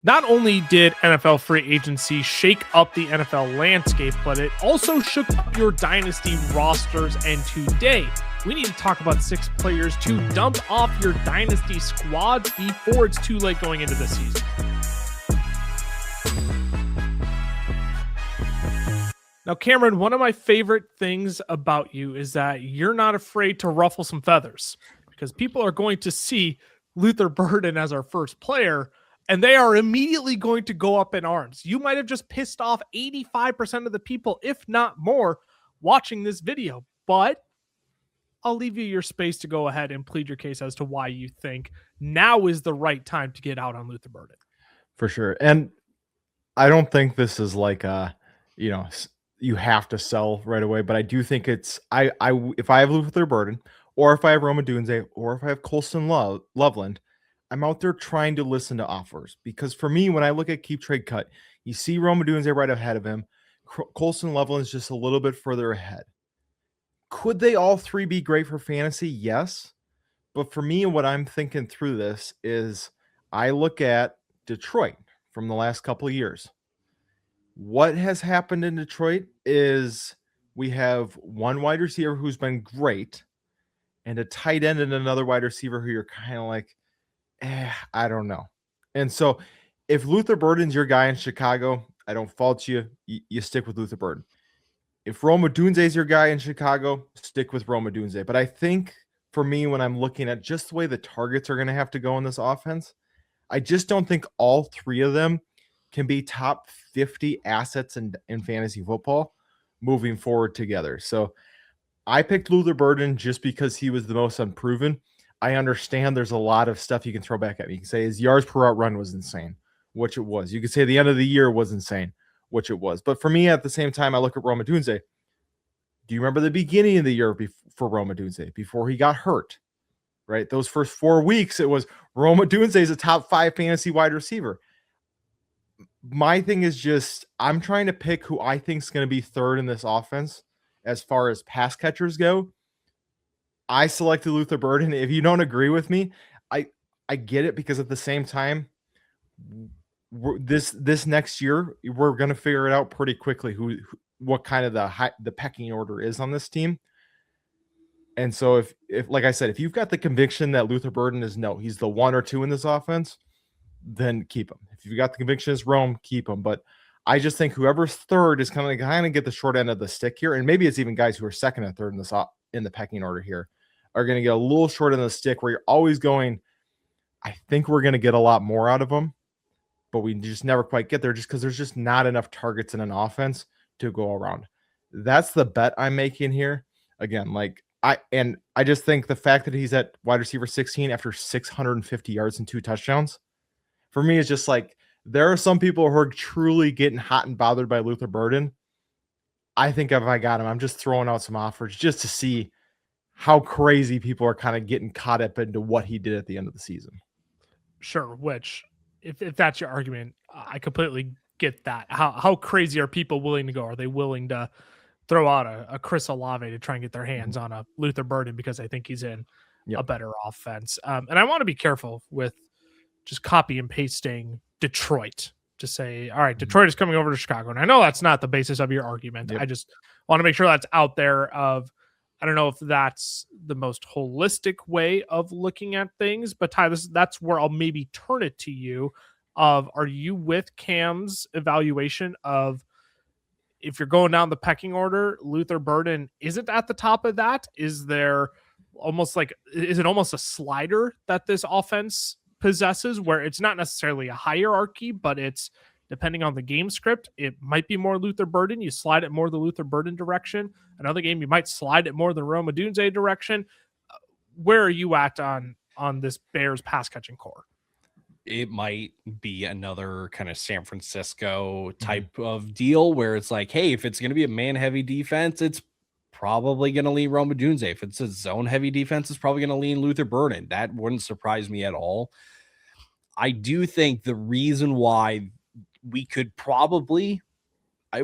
Not only did NFL free agency shake up the NFL landscape, but it also shook up your dynasty rosters. And today, we need to talk about 6 players to dump off your dynasty squads before it's too late going into the season. Now, Cameron, one of my favorite things about you is that you're not afraid to ruffle some feathers, because people are going to see Luther Burden as our first player, and they are immediately going to go up in arms. You might have just pissed off 85% of the people, if not more, watching this video, but I'll leave you your space to go ahead and plead your case as to why you think now is the right time to get out on Luther Burden. For sure. And I don't think this is like you have to sell right away, but I do think it's if I have Luther Burden, or if I have Romeo Doubs, or if I have Colston Loveland, I'm out there trying to listen to offers. Because for me, when I look at keep trade cut, you see Romeo Doubs right ahead of him. Colston Loveland's just a little bit further ahead. Could they all three be great for fantasy? Yes. But for me, what I'm thinking through this is I look at Detroit from the last couple of years. What has happened in Detroit is we have one wide receiver who's been great and a tight end and another wide receiver who you're kind of like, I don't know. And so if Luther Burden's your guy in Chicago, I don't fault you. You stick with Luther Burden. If Romeo Doubs is your guy in Chicago, stick with Romeo Doubs. But I think for me, when I'm looking at just the way the targets are going to have to go in this offense, I just don't think all three of them can be top 50 assets in fantasy football moving forward together. So I picked Luther Burden just because he was the most unproven. I understand there's a lot of stuff you can throw back at me. You can say his yards per route run was insane, which it was. You could say the end of the year was insane, which it was. But for me, at the same time, I look at Romeo Doubs. Do you remember the beginning of the year for Romeo Doubs, before he got hurt? Right? Those first 4 weeks, it was Romeo Doubs is a top 5 fantasy wide receiver. My thing is just I'm trying to pick who I think is going to be third in this offense as far as pass catchers go. I selected Luther Burden. If you don't agree with me, I get it, because at the same time, this next year we're going to figure it out pretty quickly what kind of the pecking order is on this team. And so if like I said, if you've got the conviction that Luther Burden he's the 1 or 2 in this offense, then keep him. If you've got the conviction is Rome, keep him. But I just think whoever's third is kind of get the short end of the stick here. And maybe it's even guys who are second and third in the pecking order here are going to get a little short end of the stick, where you're always going, I think we're going to get a lot more out of them, but we just never quite get there just because there's just not enough targets in an offense to go around. That's the bet I'm making here. Again, I just think the fact that he's at wide receiver 16 after 650 yards and 2 touchdowns, for me, is just like, there are some people who are truly getting hot and bothered by Luther Burden. I think if I got him, I'm just throwing out some offers just to see how crazy people are kind of getting caught up into what he did at the end of the season. Sure, which if that's your argument, I completely get that. How crazy are people willing to go? Are they willing to throw out a Chris Olave to try and get their hands on a Luther Burden because they think he's in a better offense? And I want to be careful with just copy and pasting Detroit to say, all right, Detroit is coming over to Chicago. And I know that's not the basis of your argument. Yep. I just want to make sure that's out there. I don't know if that's the most holistic way of looking at things, but Ty, that's where I'll maybe turn it to you. Are you with Cam's evaluation of, if you're going down the pecking order, Luther Burden isn't at the top of that? Is it almost a slider that this offense possesses, where it's not necessarily a hierarchy, but it's depending on the game script, it might be more Luther Burden. You slide it more the Luther Burden direction. Another game, you might slide it more the Romeo Doubs direction. Where are you at on this Bears pass catching core? It might be another kind of San Francisco type of deal where it's like, hey, if it's going to be a man-heavy defense, it's probably going to lean Romeo Doubs. If it's a zone-heavy defense, it's probably going to lean Luther Burden. That wouldn't surprise me at all. I do think the reason why we could probably is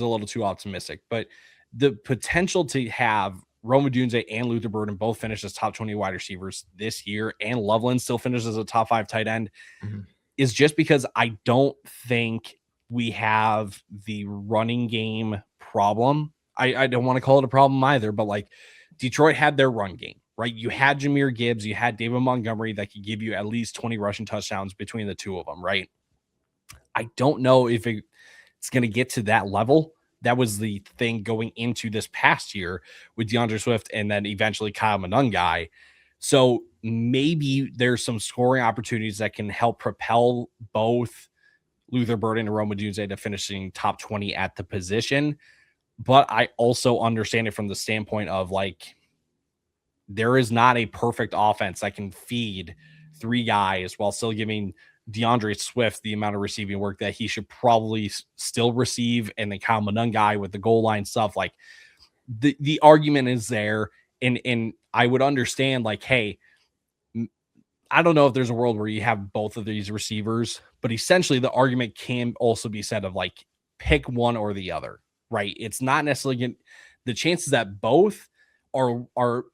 a little too optimistic, but the potential to have Romeo Doubs and Luther Burden both finish as top 20 wide receivers this year, and Loveland still finishes as a top 5 tight end. is just because I don't think we have the running game problem. I don't want to call it a problem either, but like Detroit had their run game, right? You had Jahmyr Gibbs, you had David Montgomery that could give you at least 20 rushing touchdowns between the two of them, right? I don't know if it's going to get to that level. That was the thing going into this past year with DeAndre Swift and then eventually Kyle Monangai. So maybe there's some scoring opportunities that can help propel both Luther Burden and Rome Odunze to finishing top 20 at the position. But I also understand it from the standpoint of like, there is not a perfect offense that can feed three guys while still giving DeAndre Swift the amount of receiving work that he should probably still receive. And then Kyle Monangai with the goal line stuff, like the argument is there. And I would understand like, hey, I don't know if there's a world where you have both of these receivers, but essentially the argument can also be said of like, pick one or the other, right? It's not necessarily the chances that both are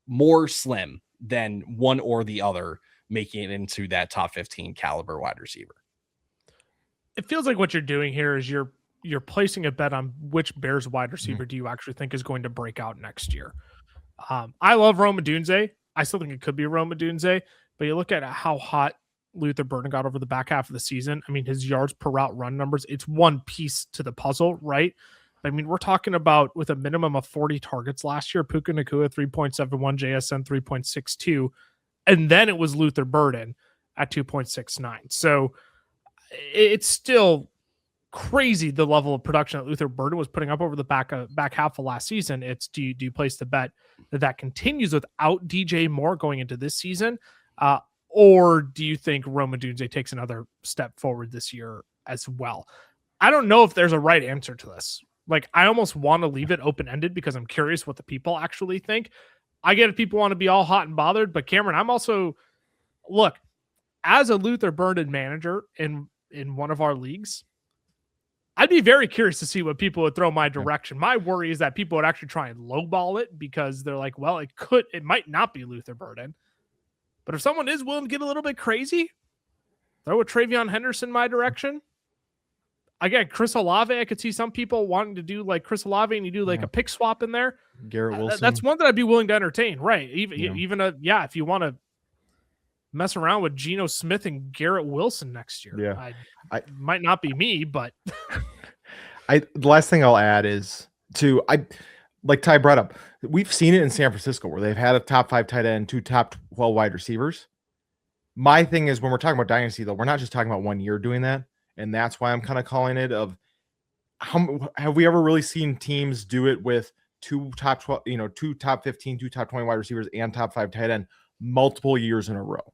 more slim than one or the other making it into that top 15 caliber wide receiver. It feels like what you're doing here is you're placing a bet on which Bears wide receiver do you actually think is going to break out next year. I love Rome Odunze. I still think it could be Rome Odunze, but you look at how hot Luther Burden got over the back half of the season. I mean, his yards per route run numbers, it's one piece to the puzzle, right? I mean, we're talking about with a minimum of 40 targets last year, Puka Nacua 3.71, JSN 3.62, and then it was Luther Burden at 2.69. So it's still crazy the level of production that Luther Burden was putting up over the back half of last season. It's do you place the bet that continues without DJ Moore going into this season? Or do you think Rome Odunze takes another step forward this year as well? I don't know if there's a right answer to this. Like, I almost want to leave it open-ended because I'm curious what the people actually think. I get if people want to be all hot and bothered, but Cameron, I'm also, look, as a Luther Burden manager in one of our leagues, I'd be very curious to see what people would throw my direction. My worry is that people would actually try and lowball it because they're like, well, it might not be Luther Burden. But if someone is willing to get a little bit crazy, throw a Travion Henderson my direction. Again, Chris Olave, I could see some people wanting to do like Chris Olave and you do like a pick swap in there. Garrett Wilson. That's one that I'd be willing to entertain, right? Even if you want to mess around with Geno Smith and Garrett Wilson next year. Yeah. I might not be me, but the last thing I'll add is like Ty brought up, we've seen it in San Francisco where they've had a top 5 tight end, 2 top 12 wide receivers. My thing is when we're talking about Dynasty, though, we're not just talking about 1 year doing that. And that's why I'm kind of calling it of have we ever really seen teams do it with 2 top 12, 2 top 15, 2 top 20 wide receivers and top 5 tight end multiple years in a row?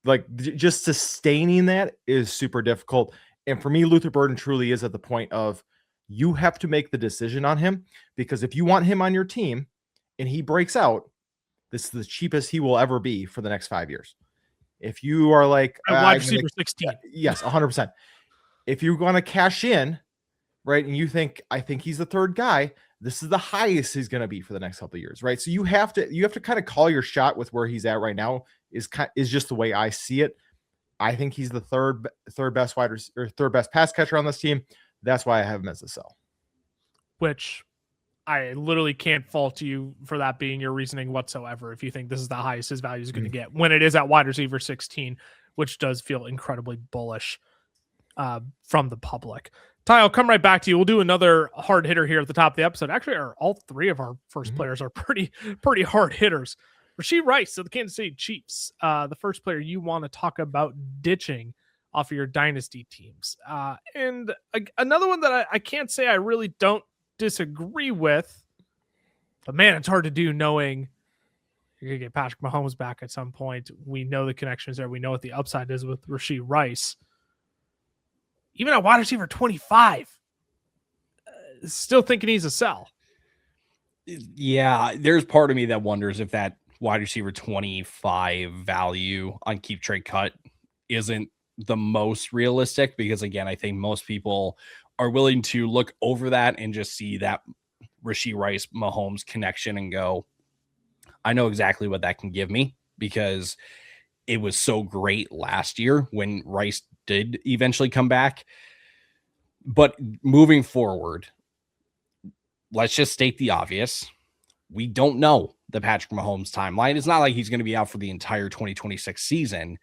Like just sustaining that is super difficult. And for me, Luther Burden truly is at the point of you have to make the decision on him, because if you want him on your team and he breaks out, this is the cheapest he will ever be for the next 5 years. If you are like wide receiver 16, yes, 100%. If you're going to cash in, right, and you think, I think he's the third guy, this is the highest he's going to be for the next couple of years, right? So you have to kind of call your shot with where he's at right now is just the way I see it. I think he's the third best third best pass catcher on this team. That's why I have him as a sell. Which I literally can't fault you for that being your reasoning whatsoever. If you think this is the highest his value is going to get when it is at wide receiver 16, which does feel incredibly bullish from the public. Ty, I'll come right back to you. We'll do another hard hitter here at the top of the episode. Actually, all 3 of our first players are pretty hard hitters. Rashee Rice of the Kansas City Chiefs, the first player you want to talk about ditching off of your dynasty teams. And another one that I can't say I really don't disagree with, but man, it's hard to do knowing you're going to get Patrick Mahomes back at some point. We know the connections there. We know what the upside is with Rashee Rice. Even at wide receiver 25, still thinking he's a sell. Yeah, there's part of me that wonders if that wide receiver 25 value on keep trade cut isn't the most realistic, because again, I think most people are willing to look over that and just see that Rashee Rice Mahomes connection and go, I know exactly what that can give me, because it was so great last year when Rice did eventually come back. But moving forward, let's just state the obvious. We don't know the Patrick Mahomes timeline. It's not like he's going to be out for the entire 2026 season,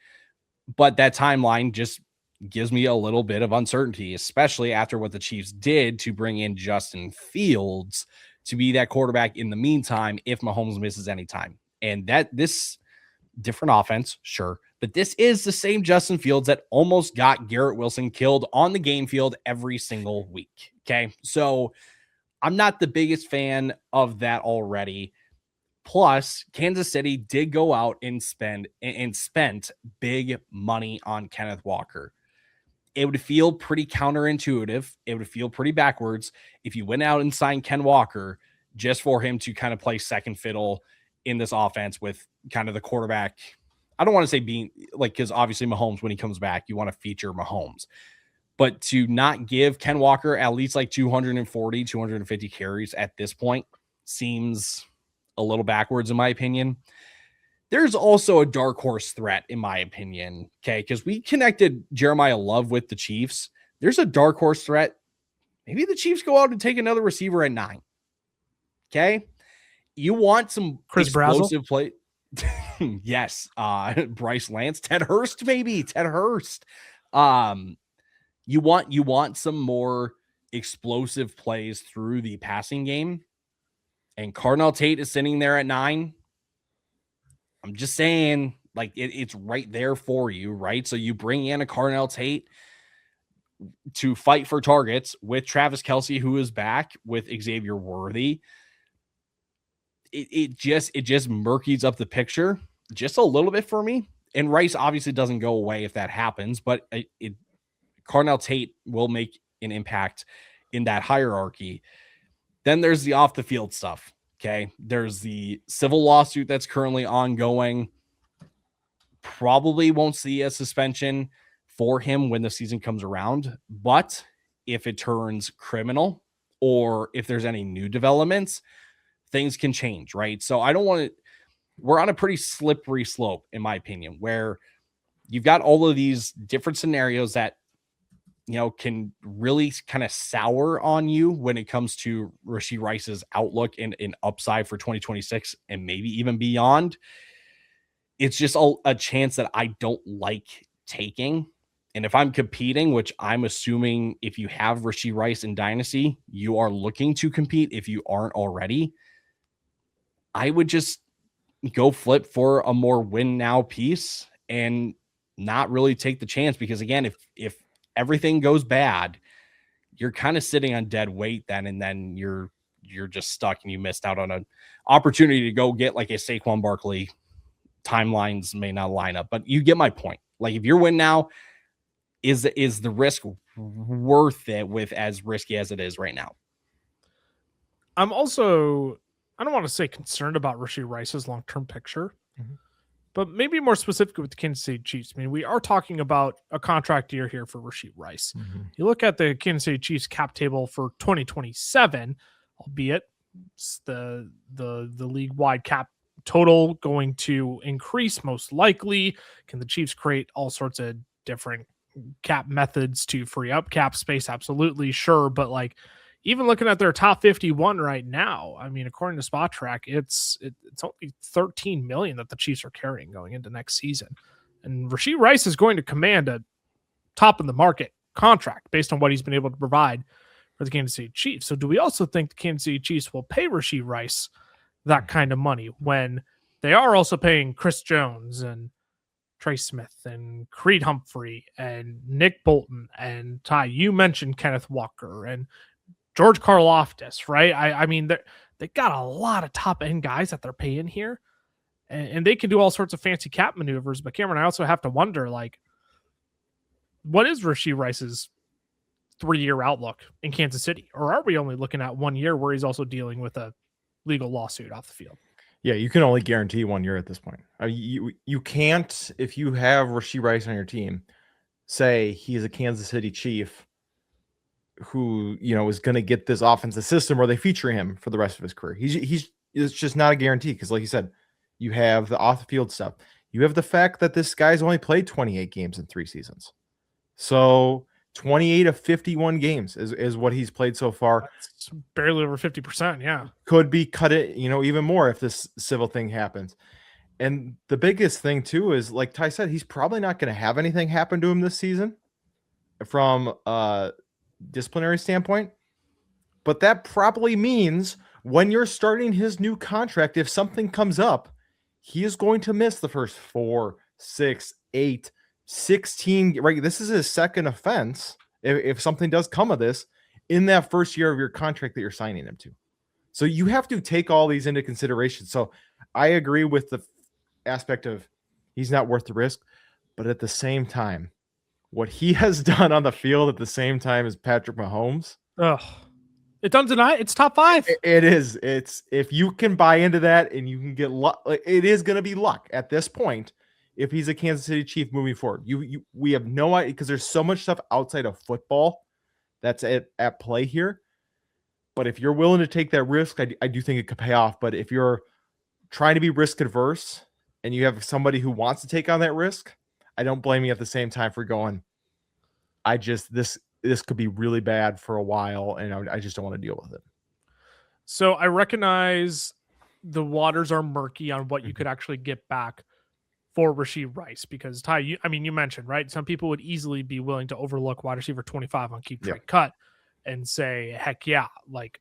but that timeline just gives me a little bit of uncertainty, especially after what the Chiefs did to bring in Justin Fields to be that quarterback in the meantime if Mahomes misses any time. And that this different offense, sure, but this is the same Justin Fields that almost got Garrett Wilson killed on the game field every single week. Okay, so I'm not the biggest fan of that already. Plus, Kansas City did go out and spent big money on Kenneth Walker. It would feel pretty counterintuitive. It would feel pretty backwards if you went out and signed Ken Walker just for him to kind of play second fiddle in this offense with kind of the quarterback. I don't want to say being like, because obviously Mahomes, when he comes back, you want to feature Mahomes. But to not give Ken Walker at least like 240, 250 carries at this point seems a little backwards, in my opinion. There's also a dark horse threat, in my opinion, okay? Because we connected Jeremiah Love with the Chiefs. There's a dark horse threat. Maybe the Chiefs go out and take another receiver at 9, okay? You want some Chris explosive play. Yes. Bryce Lance, Ted Hurst, maybe. Ted Hurst. You want some more explosive plays through the passing game. And Cardinal Tate is sitting there at 9. I'm just saying, like, it's right there for you, right? So you bring in a Cardinal Tate to fight for targets with Travis Kelce, who is back, with Xavier Worthy. It just murkies up the picture just a little bit for me. And Rice obviously doesn't go away if that happens, but Cardinal Tate will make an impact in that hierarchy. Then there's the off the field stuff. Okay. There's the civil lawsuit that's currently ongoing. Probably won't see a suspension for him when the season comes around. But if it turns criminal or if there's any new developments, things can change, right? So I don't want to, we're on a pretty slippery slope, in my opinion, where you've got all of these different scenarios that, you know, can really kind of sour on you when it comes to Rashee Rice's outlook and upside for 2026 and maybe even beyond. It's just a chance that I don't like taking. And if I'm competing, which I'm assuming if you have Rashee Rice in Dynasty, you are looking to compete if you aren't already, I would just go flip for a more win now piece and not really take the chance. Because again, if everything goes bad, you're kind of sitting on dead weight then, and then you're just stuck and you missed out on an opportunity to go get like a Saquon Barkley. Timelines may not line up, but you get my point. Like if you're win now, is the risk worth it with as risky as it is right now? I'm also, I don't want to say concerned about Rashee Rice's long-term picture, but maybe more specifically with the Kansas City Chiefs. I mean, we are talking about a contract year here for Rashee Rice. You look at the Kansas City Chiefs cap table for 2027, albeit it's the league-wide cap total going to increase most likely. Can the Chiefs create all sorts of different cap methods to free up cap space? Absolutely, sure. But like, even looking at their top 51 right now, I mean, according to Spot Track, it's only $13 million that the Chiefs are carrying going into next season. And Rashee Rice is going to command a top of the market contract based on what he's been able to provide for the Kansas City Chiefs. So do we also think the Kansas City Chiefs will pay Rashee Rice that kind of money when they are also paying Chris Jones and Trey Smith and Creed Humphrey and Nick Bolton and Ty? You mentioned Kenneth Walker and George Karlaftis, right? I mean, they got a lot of top end guys that they're paying here, and they can do all sorts of fancy cap maneuvers. But Cameron, I also have to wonder, like, what is Rashee Rice's 3-year outlook in Kansas City? Or are we only looking at 1 year where he's also dealing with a legal lawsuit off the field? Yeah, you can only guarantee 1 year at this point. You can't, if you have Rashee Rice on your team, say he's a Kansas City Chief who, you know, is going to get this offensive system where they feature him for the rest of his career. It's just not a guarantee because, like you said, you have the off the field stuff. You have the fact that this guy's only played 28 games in 3 seasons. So 28 of 51 games is what he's played so far. That's barely over 50%. Yeah. Could be cut it, even more if this civil thing happens. And the biggest thing too is, like Ty said, he's probably not going to have anything happen to him this season from a disciplinary standpoint. But that probably means when you're starting his new contract, if something comes up, he is going to miss the first 4, 6, 8, 16. Right. This is his second offense. If something does come of this in that first year of your contract that you're signing him to. So you have to take all these into consideration. So I agree with the aspect of he's not worth the risk, but at the same time, what he has done on the field at the same time as Patrick Mahomes. It's undeniable. It's top 5. It is. It's if you can buy into that and you can get luck, it is going to be luck at this point. If he's a Kansas City Chief moving forward, we have no idea because there's so much stuff outside of football that's at play here. But if you're willing to take that risk, I do think it could pay off. But if you're trying to be risk adverse and you have somebody who wants to take on that risk, I don't blame you at the same time for going, this could be really bad for a while, and I just don't want to deal with it. So I recognize the waters are murky on what you could actually get back for Rashee Rice because Ty, you mentioned, right? Some people would easily be willing to overlook wide receiver 25 on keep trade cut and say, heck yeah, like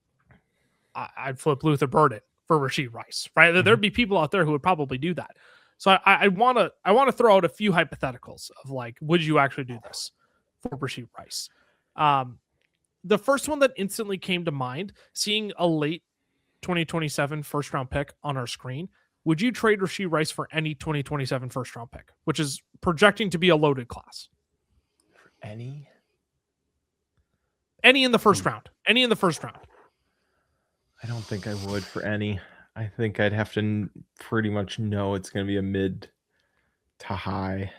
I'd flip Luther Burden for Rashee Rice, right? Mm-hmm. There'd be people out there who would probably do that. So I want to throw out a few hypotheticals of like, would you actually do this for Rashee Rice? The first one that instantly came to mind, seeing a late 2027 first round pick on our screen, would you trade Rashee Rice for any 2027 first round pick, which is projecting to be a loaded class? Any in the first round? Any in the first round? I don't think I would for any. I think I'd have to pretty much know it's going to be a mid to high.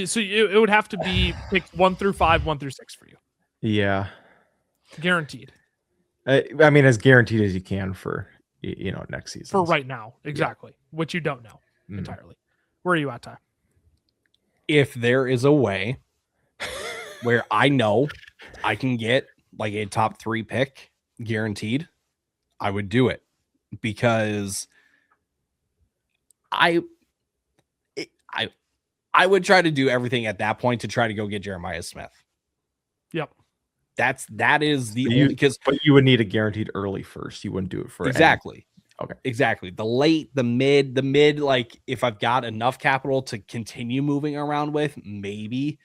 So it would have to be picked 1 through 5, 1 through 6 for you. Yeah. Guaranteed. I mean, as guaranteed as you can for, next season. For right now. Exactly. Yeah. Which you don't know entirely. Where are you at, Ty? If there is a way where I know I can get like a top 3 pick guaranteed, I would do it because I would try to do everything at that point to try to go get Jeremiah Smith. Yep. That is the only because but you would need a guaranteed early first. You wouldn't do it for exactly. Okay. Exactly. The late, the mid, like if I've got enough capital to continue moving around with, maybe,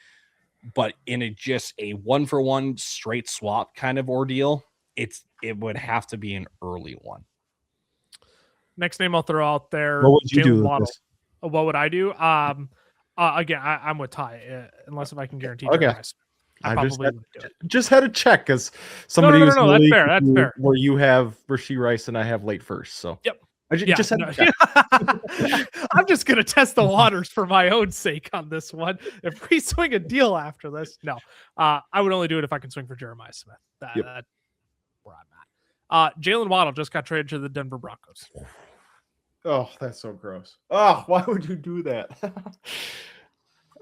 but in just a 1-for-1 straight swap kind of ordeal, it would have to be an early one. Next name I'll throw out there. What would you do? What would I do? Again, I'm with Ty, unless if I can guarantee. Okay. I probably would do it. Just had to check because somebody was no, that's fair. That's fair. Where you have Rashee Rice and I have late first. So yep. Just had to check. I'm just gonna test the waters for my own sake on this one. If we swing a deal after this, no. I would only do it if I can swing for Jeremiah Smith. That's where I'm at. Jalen Waddle just got traded to the Denver Broncos. Oh, that's so gross. Oh, why would you do that?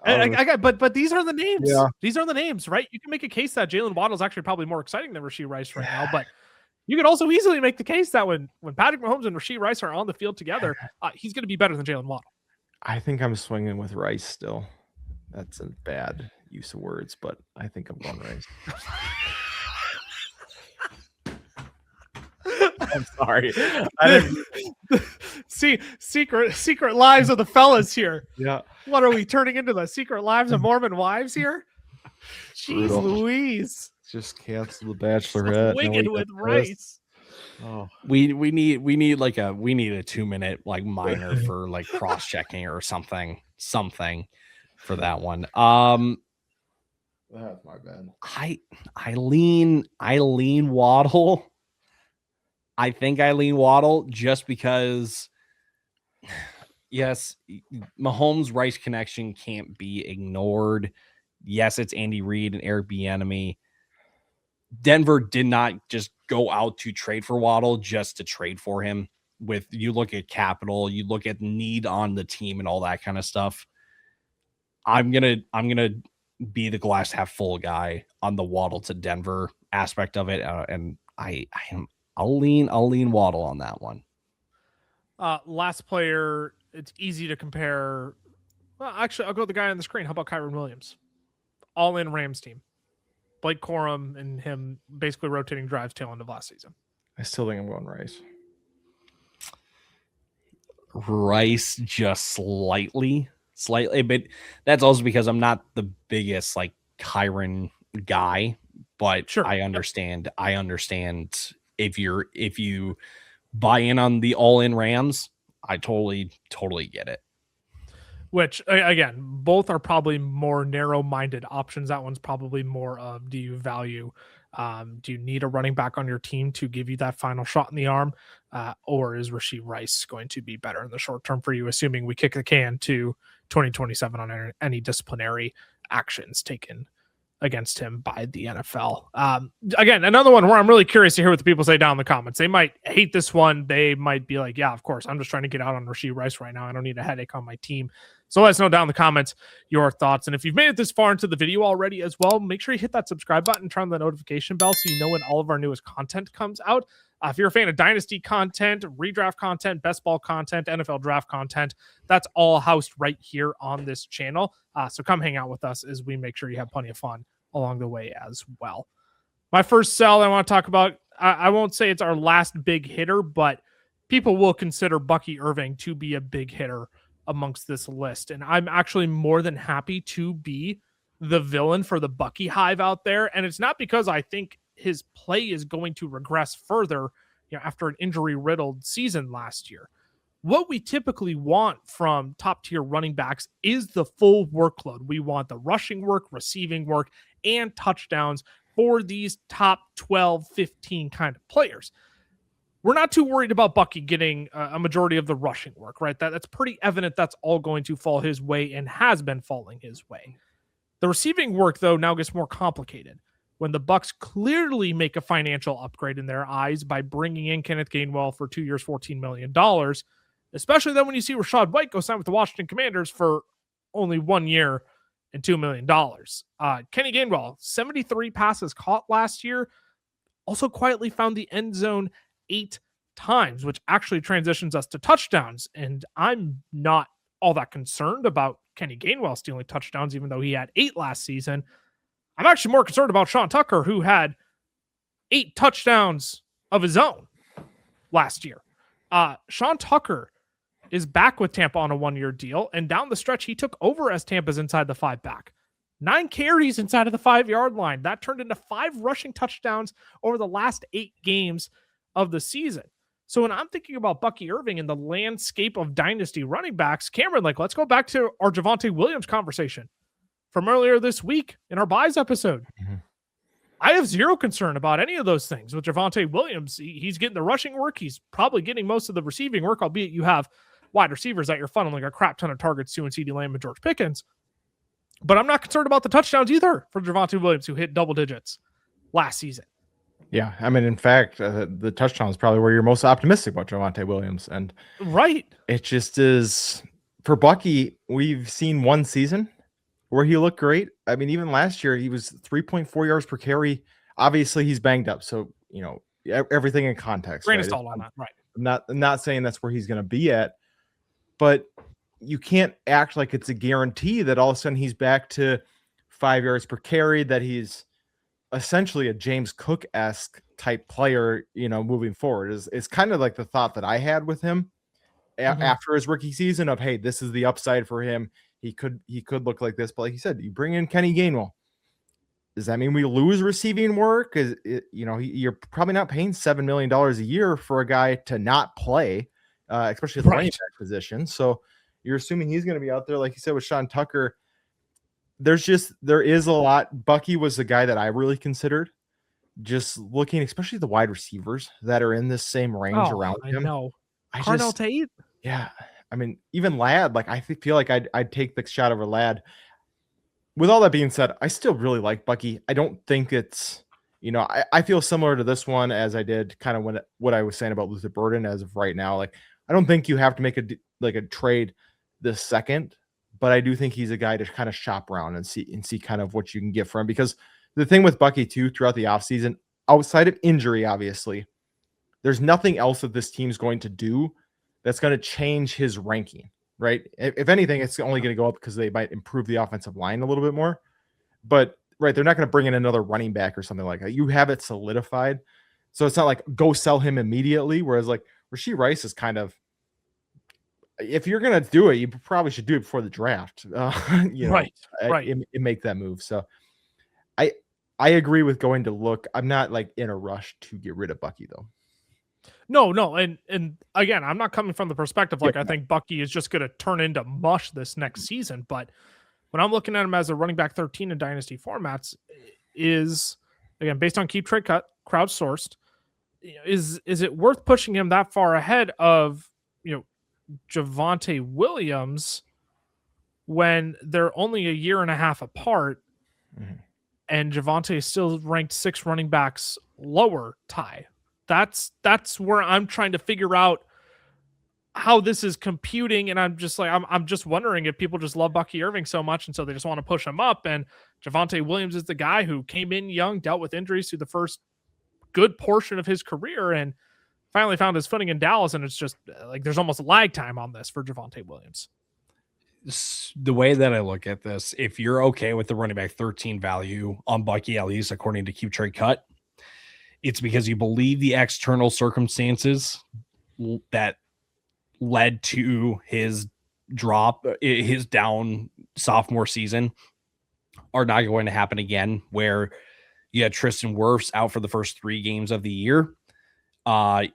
But these are the names. Yeah. These are the names, right? You can make a case that Jalen Waddle is actually probably more exciting than Rashee Rice right now, but you could also easily make the case that when Patrick Mahomes and Rashee Rice are on the field together, he's going to be better than Jalen Waddle. I think I'm swinging with Rice still. That's a bad use of words, but I think I'm going Rice. I'm sorry. See, secret lives of the fellas here. Yeah. What are we turning into, the secret lives of Mormon wives here? Jeez Louise. Just cancel the Bachelorette. Swinging with Rice. Oh, we need a 2-minute like minor for like cross checking or something for that one. That's my bad. I lean Waddle. I think I lean Waddle just because, yes, Mahomes Rice connection can't be ignored. Yes, it's Andy Reid and Eric Bieniemy. Denver did not just go out to trade for Waddle just to trade for him. with you look at capital, you look at need on the team and all that kind of stuff. I'm gonna be the glass half full guy on the Waddle to Denver aspect of it, and I'll lean Waddle on that one. Last player, it's easy to compare. Well, actually, I'll go with the guy on the screen. How about Kyren Williams? All in Rams team. Blake Corum and him basically rotating drives tail end of last season. I still think I'm going Rice. Rice just slightly, but that's also because I'm not the biggest like Kyren guy, but Sure. I understand if you buy in on the all-in Rams, I totally get it. Which, again, both are probably more narrow-minded options. That one's probably more of, do you value, do you need a running back on your team to give you that final shot in the arm? Or is Rashee Rice going to be better in the short term for you, assuming we kick the can to 2027 on any disciplinary actions taken against him by the NFL. Again, another one where I'm really curious to hear what the people say down in the comments. They might hate this one. They might be like, yeah, of course, I'm just trying to get out on Rashee Rice right now. I don't need a headache on my team. So let us know down in the comments your thoughts. And if you've made it this far into the video already as well, make sure you hit that subscribe button, turn on the notification bell so you know when all of our newest content comes out. If you're a fan of Dynasty content, redraft content, best ball content, NFL draft content, that's all housed right here on this channel. So come hang out with us as we make sure you have plenty of fun along the way as well. My first sell I want to talk about, I won't say it's our last big hitter, but people will consider Bucky Irving to be a big hitter amongst this list. And I'm actually more than happy to be the villain for the Bucky hive out there. And it's not because I think his play is going to regress further, after an injury-riddled season last year. What we typically want from top-tier running backs is the full workload. We want the rushing work, receiving work, and touchdowns for these top 12, 15 kind of players. We're not too worried about Bucky getting a majority of the rushing work, right? That's pretty evident that's all going to fall his way and has been falling his way. The receiving work, though, now gets more complicated when the Bucks clearly make a financial upgrade in their eyes by bringing in Kenneth Gainwell for 2 years, $14 million, especially then when you see Rachaad White go sign with the Washington Commanders for only 1 year and $2 million. Kenny Gainwell, 73 passes caught last year, also quietly found the end zone 8 times, which actually transitions us to touchdowns. And I'm not all that concerned about Kenny Gainwell stealing touchdowns, even though he had 8 last season. I'm actually more concerned about Sean Tucker, who had 8 touchdowns of his own last year. Sean Tucker is back with Tampa on a 1-year deal, and down the stretch, he took over as Tampa's inside the 5 back. 9 carries inside of the 5-yard line. That turned into 5 rushing touchdowns over the last 8 games of the season. So when I'm thinking about Bucky Irving in the landscape of dynasty running backs, Cameron, let's go back to our Javonte Williams conversation from earlier this week in our buys episode. Mm-hmm. I have zero concern about any of those things with Javonte Williams. He's getting the rushing work. He's probably getting most of the receiving work, albeit you have wide receivers that you're funneling a crap ton of targets to in CeeDee Lamb and George Pickens. But I'm not concerned about the touchdowns either for Javonte Williams, who hit double digits last season. Yeah, I mean, in fact, the touchdown is probably where you're most optimistic about Javonte Williams. And right. It just is, for Bucky, we've seen one season where he looked great. I mean, even last year, he was 3.4 yards per carry. Obviously, he's banged up. So, everything in context. Grain of salt on that, right. I'm not saying that's where he's going to be at, but you can't act like it's a guarantee that all of a sudden he's back to 5 yards per carry, that he's essentially a James Cook-esque type player, moving forward. Is kind of like the thought that I had with him after his rookie season of, hey, this is the upside for him. He could look like this, but like you said, you bring in Kenny Gainwell. Does that mean we lose receiving work? You're probably not paying $7 million a year for a guy to not play, especially at the running back position. So you're assuming he's going to be out there, like you said, with Sean Tucker. There is a lot. Bucky was the guy that I really considered. Just looking, especially the wide receivers that are in this same range around him. I know. Carnell Tate. Yeah. I mean, even Ladd, I feel like I'd take the shot over Ladd. With all that being said, I still really like Bucky. I don't think it's I feel similar to this one as I did kind of what I was saying about Luther Burden as of right now. Like, I don't think you have to make a trade this second, but I do think he's a guy to kind of shop around and see kind of what you can get for him. Because the thing with Bucky too, throughout the offseason, outside of injury, obviously, there's nothing else that this team's going to do that's going to change his ranking, right? If anything, it's only going to go up because they might improve the offensive line a little bit more. But right, they're not going to bring in another running back or something like that. You have it solidified. So it's not like go sell him immediately. Whereas like Rashee Rice is kind of, if you're going to do it, you probably should do it before the draft. Right. It make that move. So I agree with going to look. I'm not like in a rush to get rid of Bucky though. No. And again, I'm not coming from the perspective like I think Bucky is just going to turn into mush this next season. But when I'm looking at him as a running back 13 in Dynasty formats, is, again, based on keep trade cut, crowdsourced, is it worth pushing him that far ahead of, Javonte Williams when they're only a year and a half apart, and Javonte is still ranked 6 running backs lower, Ty? That's where I'm trying to figure out how this is computing, and I'm just wondering if people just love Bucky Irving so much, and so they just want to push him up. And Javonte Williams is the guy who came in young, dealt with injuries through the first good portion of his career, and finally found his footing in Dallas. And it's just like there's almost lag time on this for Javonte Williams. The way that I look at this, if you're okay with the running back 13 value on Bucky, at least according to Keep Trade Cut, it's because you believe the external circumstances that led to his drop, his down sophomore season, are not going to happen again, where you had Tristan Wirfs out for the first 3 games of the year.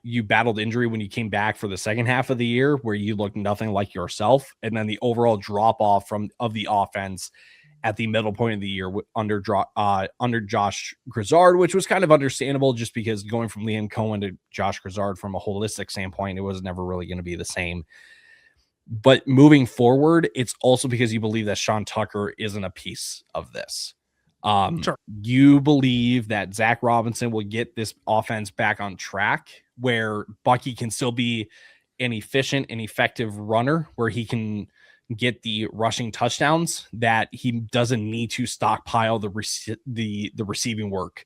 You battled injury when you came back for the second half of the year, where you looked nothing like yourself. And then the overall drop off of the offense at the middle point of the year under Josh Grizzard, which was kind of understandable just because going from Liam Cohen to Josh Grizzard from a holistic standpoint, it was never really going to be the same. But moving forward, it's also because you believe that Sean Tucker isn't a piece of this. Sure. You believe that Zach Robinson will get this offense back on track, where Bucky can still be an efficient and effective runner, where he can get the rushing touchdowns, that he doesn't need to stockpile the receiving work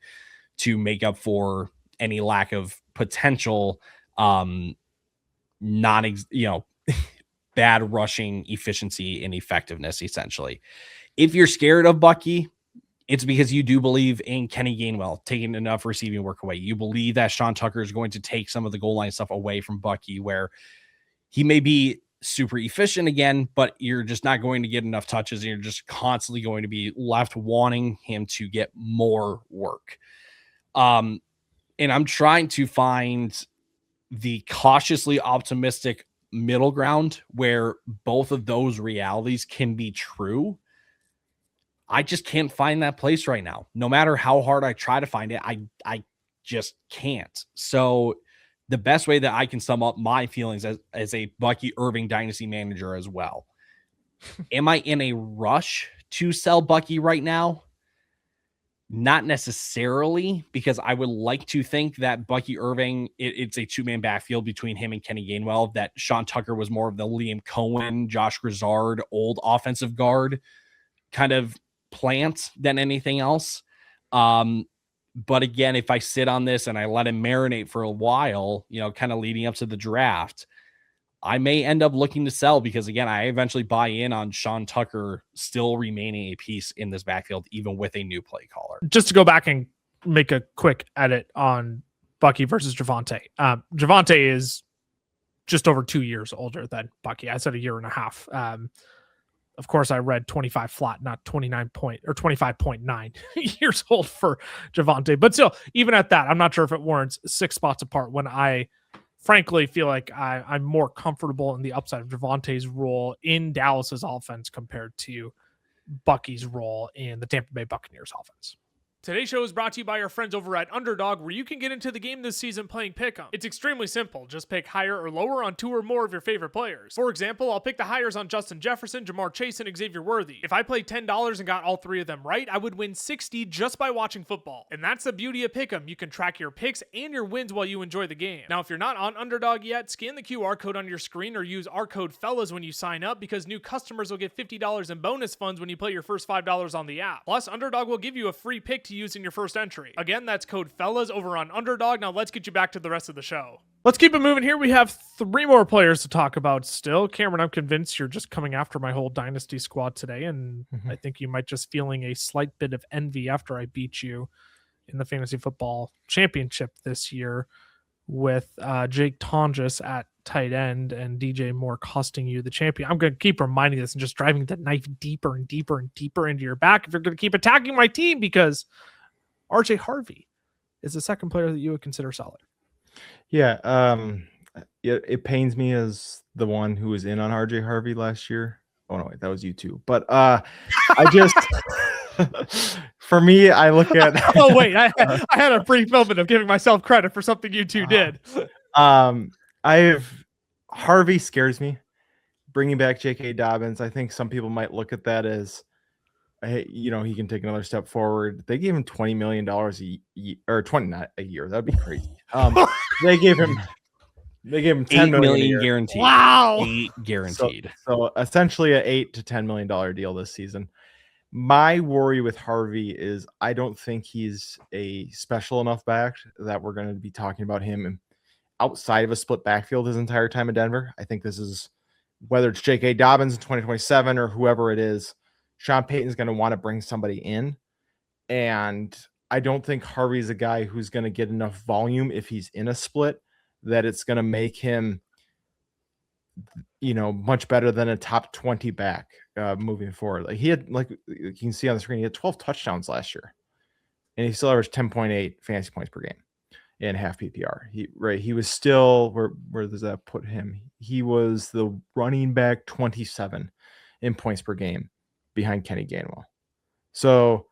to make up for any lack of potential bad rushing efficiency and effectiveness. Essentially, if you're scared of Bucky, it's because you do believe in Kenny Gainwell taking enough receiving work away. You believe that Sean Tucker is going to take some of the goal line stuff away from Bucky, where he may be super efficient again, but you're just not going to get enough touches, and you're just constantly going to be left wanting him to get more work. And I'm trying to find the cautiously optimistic middle ground where both of those realities can be true. I just can't find that place right now. No matter how hard I try to find it, I just can't. So the best way that I can sum up my feelings as a Bucky Irving dynasty manager as well. Am I in a rush to sell Bucky right now? Not necessarily, because I would like to think that Bucky Irving, it's a 2-man backfield between him and Kenny Gainwell, that Sean Tucker was more of the Liam Cohen, Josh Grizzard, old offensive guard kind of plant than anything else. But again, if I sit on this and I let him marinate for a while, kind of leading up to the draft, I may end up looking to sell, because again, I eventually buy in on Sean Tucker still remaining a piece in this backfield, even with a new play caller. Just to go back and make a quick edit on Bucky versus Javonte. Javonte is just over 2 years older than Bucky. I said a year and a half. Of course, I read 25 flat, not 25.9 years old for Javonte. But still, even at that, I'm not sure if it warrants 6 spots apart, when I frankly feel like I'm more comfortable in the upside of Javonte's role in Dallas's offense compared to Bucky's role in the Tampa Bay Buccaneers offense. Today's show is brought to you by our friends over at Underdog, where you can get into the game this season playing Pick'em. It's extremely simple. Just pick higher or lower on 2 or more of your favorite players. For example, I'll pick the higher on Justin Jefferson, Jamar Chase, and Xavier Worthy. If I played $10 and got all 3 of them right, I would win $60 just by watching football. And that's the beauty of Pick'em. You can track your picks and your wins while you enjoy the game. Now, if you're not on Underdog yet, scan the QR code on your screen or use our code FELLAS when you sign up, because new customers will get $50 in bonus funds when you play your first $5 on the app. Plus, Underdog will give you a free pick to use in your first entry. Again, that's code FELLAS over on Underdog. Now let's get you back to the rest of the show. Let's keep it moving here. We have 3 more players to talk about still. Cameron, I'm convinced you're just coming after my whole Dynasty squad today, and I think you might just feeling a slight bit of envy after I beat you in the Fantasy Football Championship this year with Jake Tonjes at tight end and DJ Moore costing you the champion. I'm going to keep reminding this and just driving the knife deeper and deeper and deeper into your back if you're going to keep attacking my team, because RJ Harvey is the second player that you would consider solid. Yeah, it pains me as the one who was in on RJ Harvey last year. Oh no, wait, that was you too. But I just, for me, I look at. Oh wait, I had a brief moment of giving myself credit for something you two did. Harvey scares me. Bringing back J.K. Dobbins, I think some people might look at that as, hey, he can take another step forward. They gave him $20 million a year, or 20, not a year. That'd be crazy. They gave him $10 million guaranteed. Wow, 8 guaranteed. So essentially a $8 to $10 million deal this season. My worry with Harvey is I don't think he's a special enough back that we're going to be talking about him outside of a split backfield his entire time in Denver. I think this is, whether it's J.K. Dobbins in 2027 or whoever it is, Sean Payton's going to want to bring somebody in. And I don't think Harvey's a guy who's going to get enough volume if he's in a split that it's going to make him, much better than a top 20 back moving forward. Like he had, like you can see on the screen, he had 12 touchdowns last year, and he still averaged 10.8 fantasy points per game in half PPR. He was still, where does that put him? He was the running back 27 in points per game behind Kenny Gainwell. So,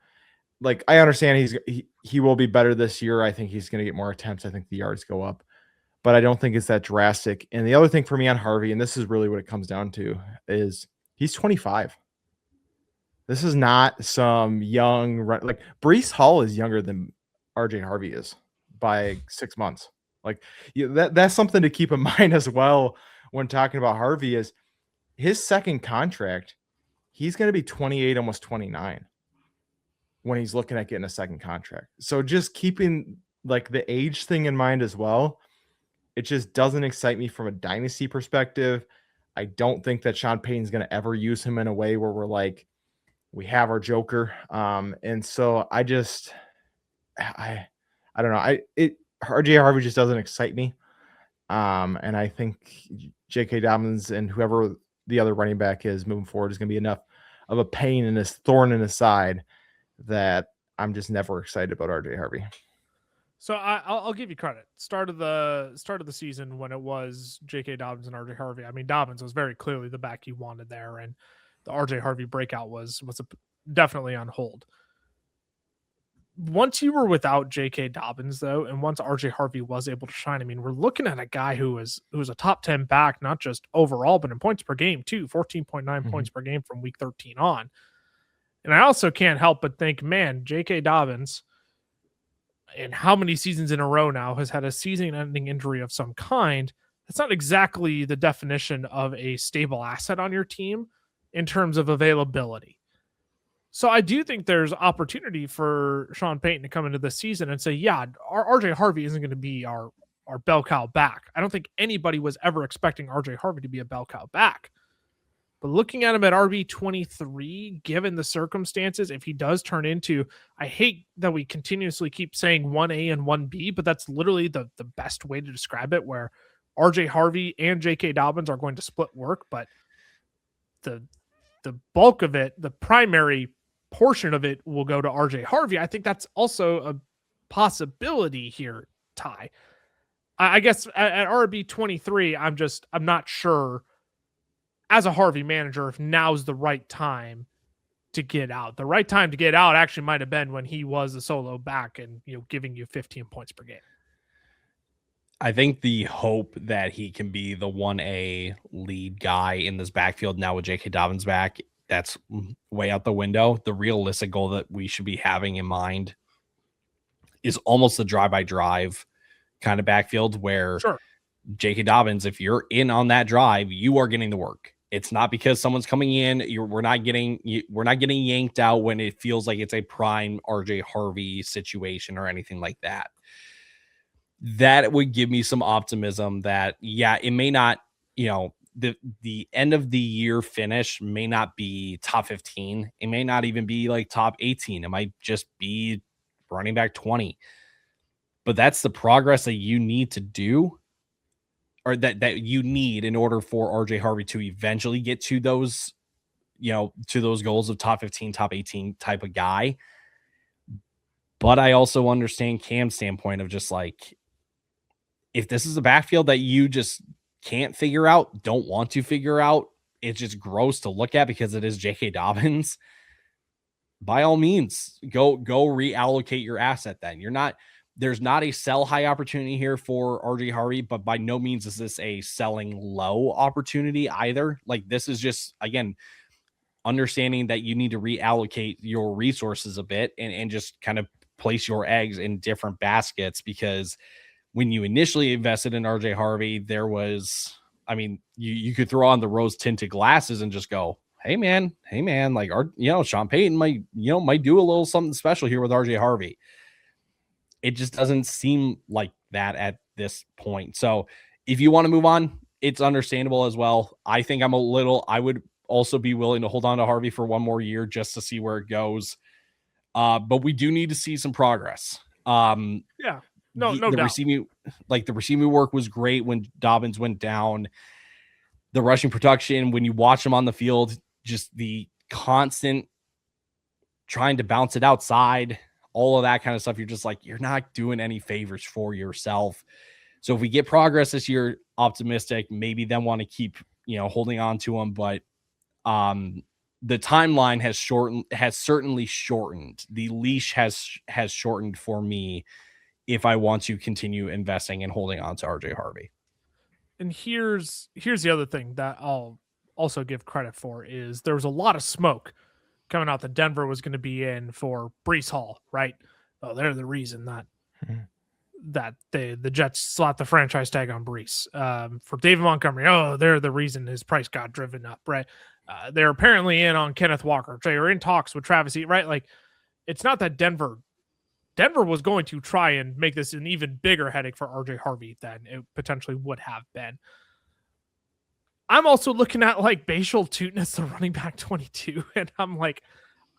like, I understand he will be better this year. I think he's going to get more attempts. I think the yards go up, but I don't think it's that drastic. And the other thing for me on Harvey, and this is really what it comes down to, is he's 25. This is not some young, like Breece Hall is younger than RJ Harvey is by 6 months. Like that's something to keep in mind as well when talking about Harvey. Is his second contract, he's going to be 28, almost 29 when he's looking at getting a second contract. So just keeping like the age thing in mind as well, it just doesn't excite me from a dynasty perspective. I don't think that Sean Payton's going to ever use him in a way where we're like, we have our joker. And so I don't know. RJ Harvey just doesn't excite me. And I think J.K. Dobbins and whoever the other running back is moving forward is going to be enough of a pain in his thorn in his side that I'm just never excited about RJ Harvey. So I'll give you credit. Start of the season when it was J.K. Dobbins and RJ Harvey. I mean, Dobbins was very clearly the back you wanted there, and the RJ Harvey breakout was definitely on hold. Once you were without J.K. Dobbins, though, and once RJ Harvey was able to shine, I mean, we're looking at a guy who was a top 10 back, not just overall, but in points per game too, 14.9 points per game from week 13 on. And I also can't help but think, man, J.K. Dobbins, in how many seasons in a row now, has had a season-ending injury of some kind. That's not exactly the definition of a stable asset on your team in terms of availability. So I do think there's opportunity for Sean Payton to come into this season and say, yeah, our RJ Harvey isn't going to be our bell cow back. I don't think anybody was ever expecting RJ Harvey to be a bell cow back. But looking at him at RB23, given the circumstances, if he does turn into, I hate that we continuously keep saying 1A and 1B, but that's literally the best way to describe it, where RJ Harvey and J.K. Dobbins are going to split work, but the bulk of it, the primary portion of it, will go to RJ Harvey. I think that's also a possibility here, Ty. I guess at RB23, I'm not sure as a Harvey manager if now's the right time to get out. The right time to get out actually might have been when he was a solo back and, giving you 15 points per game. I think the hope that he can be the 1A lead guy in this backfield now with J.K. Dobbins back, that's way out the window. The realistic goal that we should be having in mind is almost the drive-by-drive kind of backfield where Sure. J.K. Dobbins, if you're in on that drive, you are getting the work. It's not because someone's coming in. We're not getting yanked out when it feels like it's a prime RJ Harvey situation or anything like that. That would give me some optimism that, yeah, it may not, the end of the year finish may not be top 15. It may not even be like top 18. It might just be running back 20. But that's the progress that you need to do, or that you need in order for RJ Harvey to eventually get to those, to those goals of top 15, top 18 type of guy. But I also understand Cam's standpoint of just like, if this is a backfield that you just can't figure out, don't want to figure out, it's just gross to look at because it is J.K. Dobbins, by all means, go reallocate your asset then. There's not a sell high opportunity here for RJ Harvey, but by no means is this a selling low opportunity either. Like, this is just, again, understanding that you need to reallocate your resources a bit and just kind of place your eggs in different baskets, because when you initially invested in RJ Harvey, there was, you could throw on the rose tinted glasses and just go, hey man, like, Sean Payton might do a little something special here with RJ Harvey. It just doesn't seem like that at this point. So if you want to move on, it's understandable as well. I think I would also be willing to hold on to Harvey for one more year just to see where it goes. But we do need to see some progress. Yeah. No doubt. The receiving work was great when Dobbins went down. The rushing production, when you watch him on the field, just the constant trying to bounce it outside, all of that kind of stuff. You're just like, you're not doing any favors for yourself. So if we get progress this year, optimistic, maybe then want to keep, holding on to him. But the timeline has certainly shortened. The leash has shortened for me if I want to continue investing and holding on to RJ Harvey. And here's the other thing that I'll also give credit for is there was a lot of smoke coming out that Denver was going to be in for Breece Hall, right? Oh, they're the reason that the Jets slapped the franchise tag on Breece. For David Montgomery, they're the reason his price got driven up, right? They're apparently in on Kenneth Walker. They are in talks with Travis, right? Like, it's not that Denver was going to try and make this an even bigger headache for RJ Harvey than it potentially would have been. I'm also looking at like Bashal Tootin as the running back 22, and I'm like,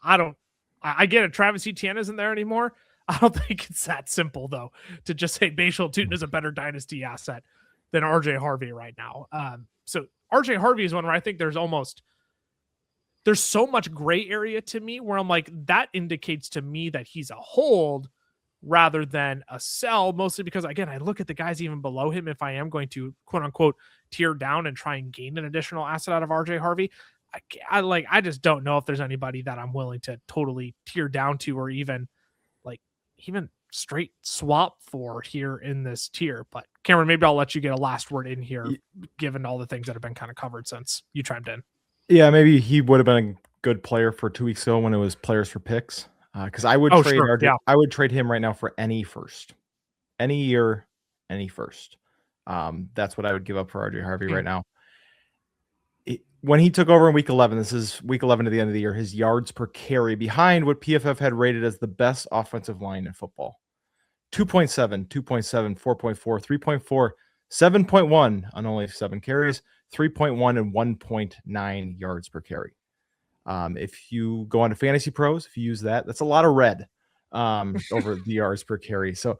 I get it. Travis Etienne isn't there anymore. I don't think it's that simple though to just say Bashal Tootin is a better dynasty asset than RJ Harvey right now. So RJ Harvey is one where I think there's so much gray area to me where I'm like, that indicates to me that he's a hold rather than a sell, mostly because, again, I look at the guys even below him. If I am going to quote unquote tear down and try and gain an additional asset out of RJ Harvey, I just don't know if there's anybody that I'm willing to totally tear down to, or even straight swap for here in this tier. But Cameron, maybe I'll let you get a last word in here, given all the things that have been kind of covered since you chimed in. Yeah, maybe he would have been a good player for 2 weeks ago when it was players for picks. Because I would I would trade him right now for any first, any year, any first. That's what I would give up for RJ Harvey right now. When he took over in week 11, this is week 11 to the end of the year, his yards per carry behind what PFF had rated as the best offensive line in football. 2.7, 2.7, 4.4, 3.4, 7.1 on only 7 carries, 3.1 and 1.9 yards per carry. If you go on to Fantasy Pros, if you use that, that's a lot of red over the yards per carry. So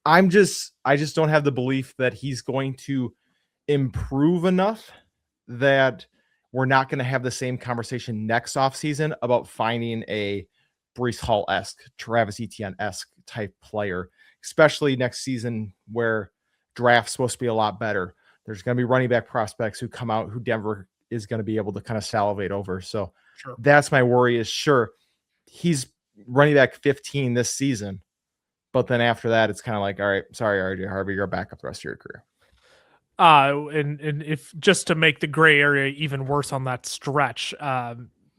I just don't have the belief that he's going to improve enough that we're not going to have the same conversation next offseason about finding a Breece Hall-esque, Travis Etienne-esque type player, especially next season where draft's supposed to be a lot better. There's going to be running back prospects who come out who Denver is going to be able to kind of salivate over. So Sure. That's my worry is sure he's running back 15 this season, but then after that, it's kind of like, all right, sorry, RJ Harvey, you're a backup the rest of your career. And if just to make the gray area even worse on that stretch,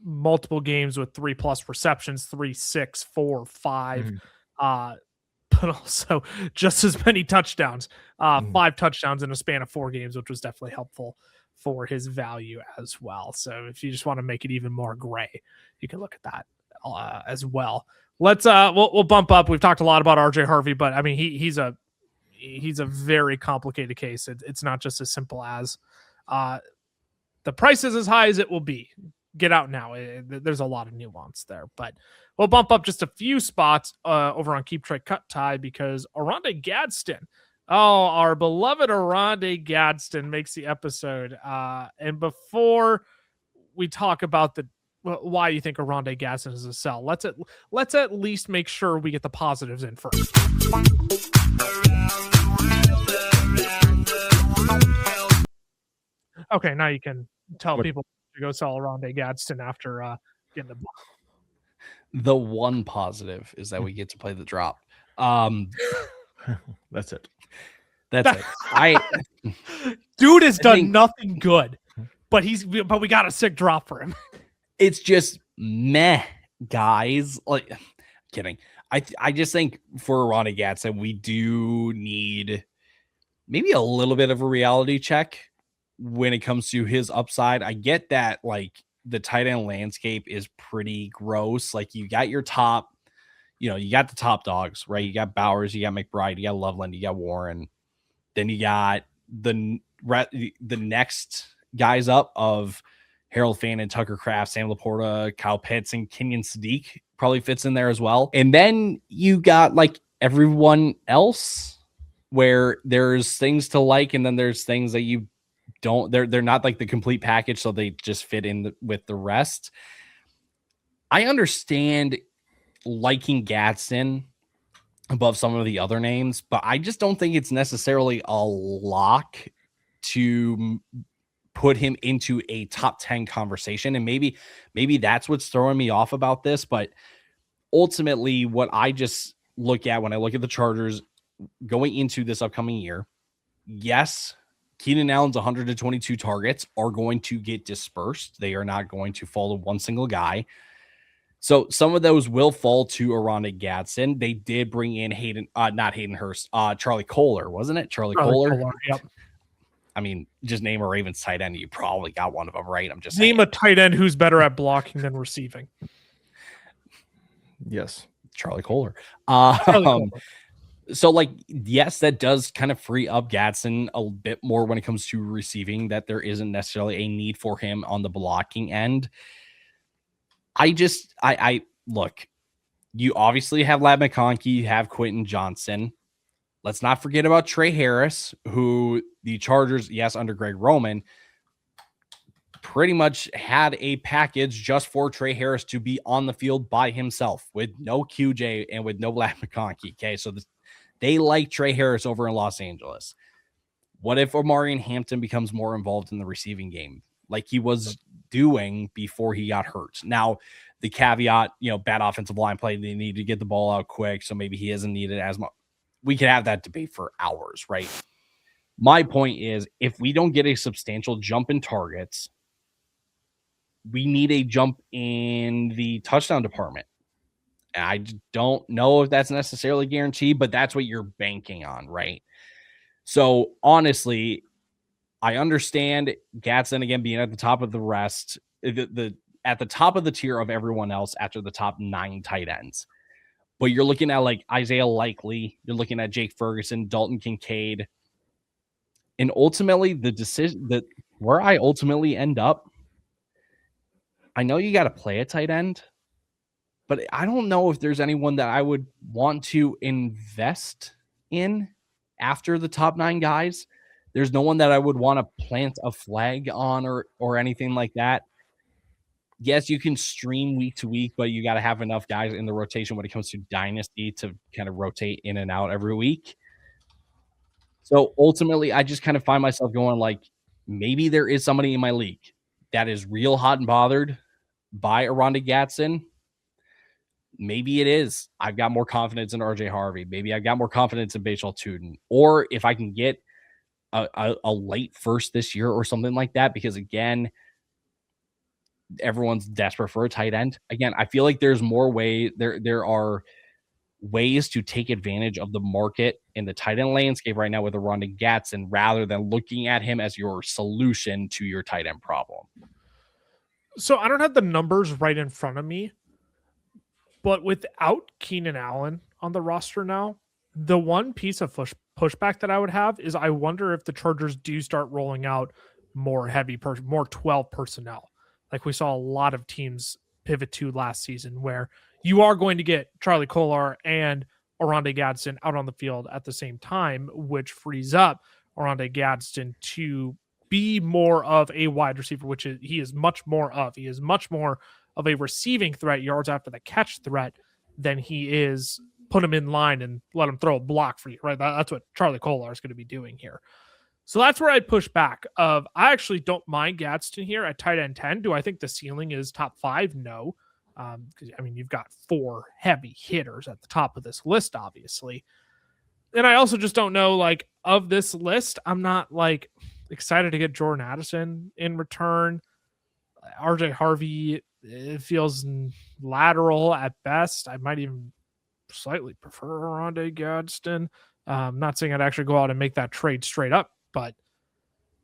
multiple games with 3+ receptions, 3, 6, 4, 5, but also just as many touchdowns, 5 touchdowns in a span of 4 games, which was definitely helpful for his value as well. So if you just want to make it even more gray, you can look at that as well. Let's we'll bump up. We've talked a lot about RJ Harvey, but I mean he's a very complicated case. It's not just as simple as the price is as high as it will be. Get out now. There's a lot of nuance there, but we'll bump up just a few spots over on Keep Trade Cut Tie because Oronde Gadsden, our beloved Oronde Gadsden makes the episode. And before we talk about why you think Oronde Gadsden is a sell, let's at least make sure we get the positives in first. Okay, now you can tell people to go sell Oronde Gadsden after getting the ball. The one positive is that we get to play the drop. That's it. That's it. Dude has done nothing good, but we got a sick drop for him. It's just meh, guys. Like, kidding. I just think for Oronde Gadsden, we do need maybe a little bit of a reality check when it comes to his upside. I get that, like, the tight end landscape is pretty gross. Like, you got your top, you got the top dogs, right? You got Bowers, you got McBride, you got Loveland, you got Warren. Then you got the next guys up of Harold Fannin, Tucker Kraft, Sam Laporta, Kyle Pitts, and Kenyon Sadiq probably fits in there as well. And then you got like everyone else where there's things to like, and then there's things that you don't. They're not like the complete package, so they just fit in with the rest. I understand liking Gadsden above some of the other names, but I just don't think it's necessarily a lock to put him into a top 10 conversation. And maybe that's what's throwing me off about this. But ultimately, what I just look at when I look at the Chargers going into this upcoming year, yes, Keenan Allen's 122 targets are going to get dispersed. They are not going to fall to one single guy. So some of those will fall to Oronde Gadsden. They did bring in not Hayden Hurst, Charlie Kohler, wasn't it? Charlie Kohler. Yep. I mean, just name a Ravens tight end. You probably got one of them, right? I'm just name a tight end who's better at blocking than receiving. Yes. Charlie Kohler. Charlie Kohler. So, like, yes, that does kind of free up Gadsden a bit more when it comes to receiving, that there isn't necessarily a need for him on the blocking end. I look, you obviously have Lab McConkey, you have Quentin Johnson. Let's not forget about Trey Harris, who the Chargers, yes, under Greg Roman, pretty much had a package just for Trey Harris to be on the field by himself with no QJ and with no Lab McConkey. Okay, so they like Trey Harris over in Los Angeles. What if Omarion Hampton becomes more involved in the receiving game like he was doing before he got hurt? Now, the caveat, bad offensive line play, they need to get the ball out quick, so maybe he isn't needed as much. We could have that debate for hours, right? My point is, if we don't get a substantial jump in targets, we need a jump in the touchdown department. And I don't know if that's necessarily guaranteed, but that's what you're banking on, right? So honestly, I understand Gadsden again being at the top of the rest, at the top of the tier of everyone else after the top 9 tight ends. But you're looking at like Isaiah Likely, you're looking at Jake Ferguson, Dalton Kincaid, and ultimately the decision that where I ultimately end up, I know you got to play a tight end, but I don't know if there's anyone that I would want to invest in after the top 9 guys. There's no one that I would want to plant a flag on or anything like that. Yes, you can stream week to week, but you got to have enough guys in the rotation when it comes to Dynasty to kind of rotate in and out every week. So ultimately, I just kind of find myself going like, maybe there is somebody in my league that is real hot and bothered, buy Oronde Gadsden, maybe it is. I've got more confidence in RJ Harvey. Maybe I've got more confidence in Bachel Tuden. Or if I can get a late first this year or something like that, because again, everyone's desperate for a tight end. Again, I feel like there's more there are ways to take advantage of the market in the tight end landscape right now with Oronde Gadsden rather than looking at him as your solution to your tight end problem. So I don't have the numbers right in front of me, but without Keenan Allen on the roster now, the one piece of pushback that I would have is I wonder if the Chargers do start rolling out more more 12 personnel. Like we saw a lot of teams pivot to last season, where you are going to get Charlie Kolar and Oronde Gadsden out on the field at the same time, which frees up Oronde Gadsden to be more of a wide receiver, which he is much more of. He is much more of a receiving threat, yards after the catch threat, than he is put him in line and let him throw a block for you, right? That's what Charlie Kolar is going to be doing here. So that's where I'd push back. I actually don't mind Gadsden here at tight end 10. Do I think the ceiling is top 5? No. Because I mean, you've got 4 heavy hitters at the top of this list, obviously. And I also just don't know, like, of this list, I'm not like excited to get Jordan Addison in return. RJ Harvey, it feels lateral at best. I might even slightly prefer Oronde Gadsden. I'm not saying I'd actually go out and make that trade straight up, but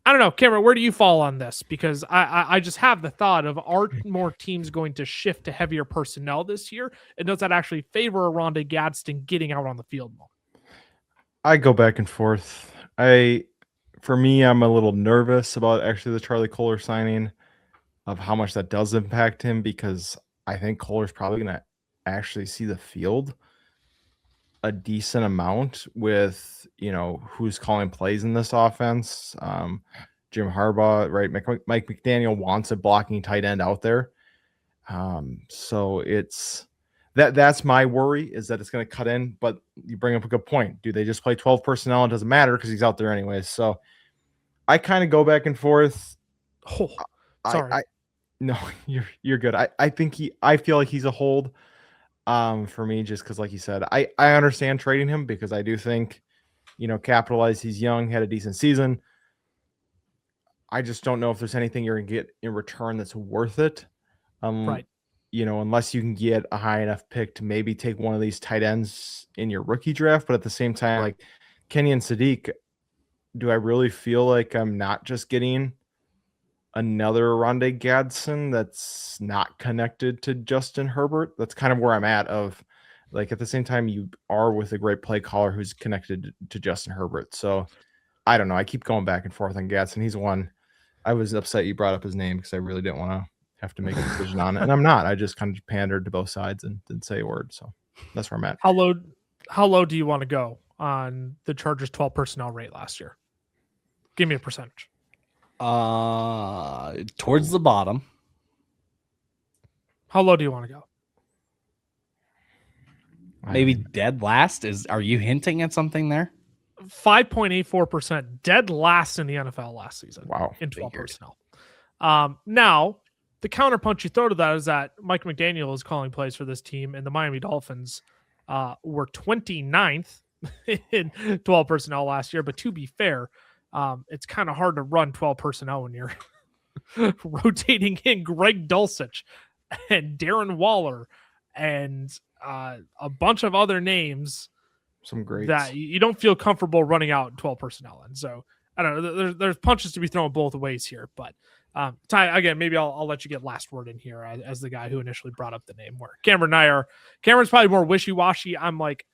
I don't know. Cameron, where do you fall on this? Because I just have the thought of, are more teams going to shift to heavier personnel this year? And does that actually favor Oronde Gadsden getting out on the field more? I go back and forth. For me, I'm a little nervous about actually the Charlie Kolar signing, of how much that does impact him, because I think Kolar's probably going to actually see the field a decent amount with, who's calling plays in this offense. Jim Harbaugh, right? Mike McDaniel wants a blocking tight end out there. So it's that's my worry, is that it's going to cut in, but you bring up a good point. Do they just play 12 personnel? It doesn't matter because he's out there anyways. So I kind of go back and forth. Oh, sorry. No, you're good. I feel like he's a hold for me, just because, like you said, I understand trading him, because I do think, capitalize. He's young, had a decent season. I just don't know if there's anything you're going to get in return that's worth it. Right. Unless you can get a high enough pick to maybe take one of these tight ends in your rookie draft. But at the same time, like Kenny and Sadiq, do I really feel like I'm not just getting another Oronde Gadsden that's not connected to Justin Herbert? That's kind of where I'm at, of like, at the same time, you are with a great play caller who's connected to Justin Herbert. So I don't know. I keep going back and forth on Gadsden. He's one. I was upset you brought up his name, because I really didn't want to have to make a decision on it. And I'm not. I just kind of pandered to both sides and didn't say a word. So that's where I'm at. How low do you want to go on the Chargers 12 personnel rate last year? Give me a percentage. Towards the bottom. How low do you want to go? Maybe dead last. Are you hinting at something there? 5.84%, dead last in the NFL last season. Wow. In 12 personnel. Now, the counterpunch you throw to that is that Mike McDaniel is calling plays for this team, and the Miami Dolphins were 29th in 12 personnel last year. But to be fair, it's kind of hard to run 12 personnel when you're rotating in Greg Dulcich and Darren Waller and a bunch of other names. Some greats that you don't feel comfortable running out 12 personnel. And so I don't know, there's punches to be thrown both ways here, but Ty, again, maybe I'll let you get last word in here as the guy who initially brought up the name, where Cameron's probably more wishy-washy. I'm like,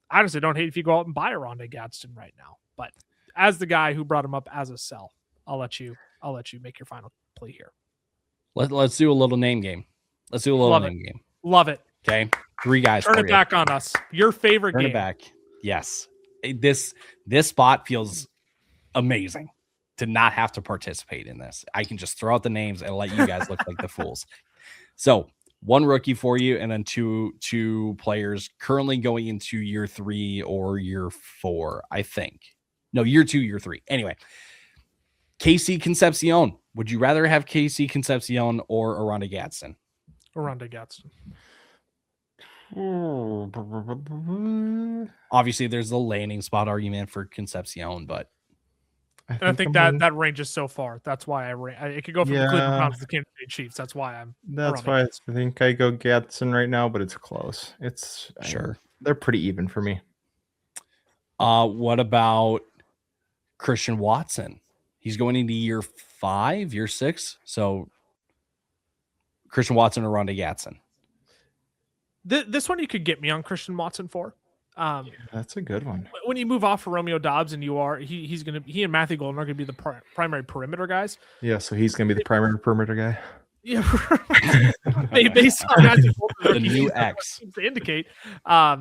I honestly don't hate if you go out and buy Oronde Gadsden right now, but as the guy who brought him up as a sell, I'll let you make your final play here. Let's do a little name game. Let's do a little name game. Love it. Okay. 3 guys. Turn it back on us. Your favorite game. Turn it back. Yes. This spot feels amazing to not have to participate in this. I can just throw out the names and let you guys look like the fools. So 1 rookie for you, and then two players currently going into year 3 or year 4, I think. No, year 2, year 3. Anyway, KC Concepcion. Would you rather have KC Concepcion or Oronde Gadsden? Oronde Gadsden. Obviously, there's the landing spot argument for Concepcion, but And I think that range is so far. That's why it could go from the Cleveland Browns to the Kansas City Chiefs. That's why I think I go Gadsden right now, but it's close. It's sure they're pretty even for me. What about Christian Watson? He's going into year 5, year 6. So Christian Watson or Oronde Gadsden. This one you could get me on Christian Watson for. That's a good one. When you move off for Romeo Doubs and he and Matthew Golden are going to be the primary perimeter guys. Yeah, so he's going to be the primary perimeter guy. Yeah, based on Matthew Golden, the new X seems to indicate. I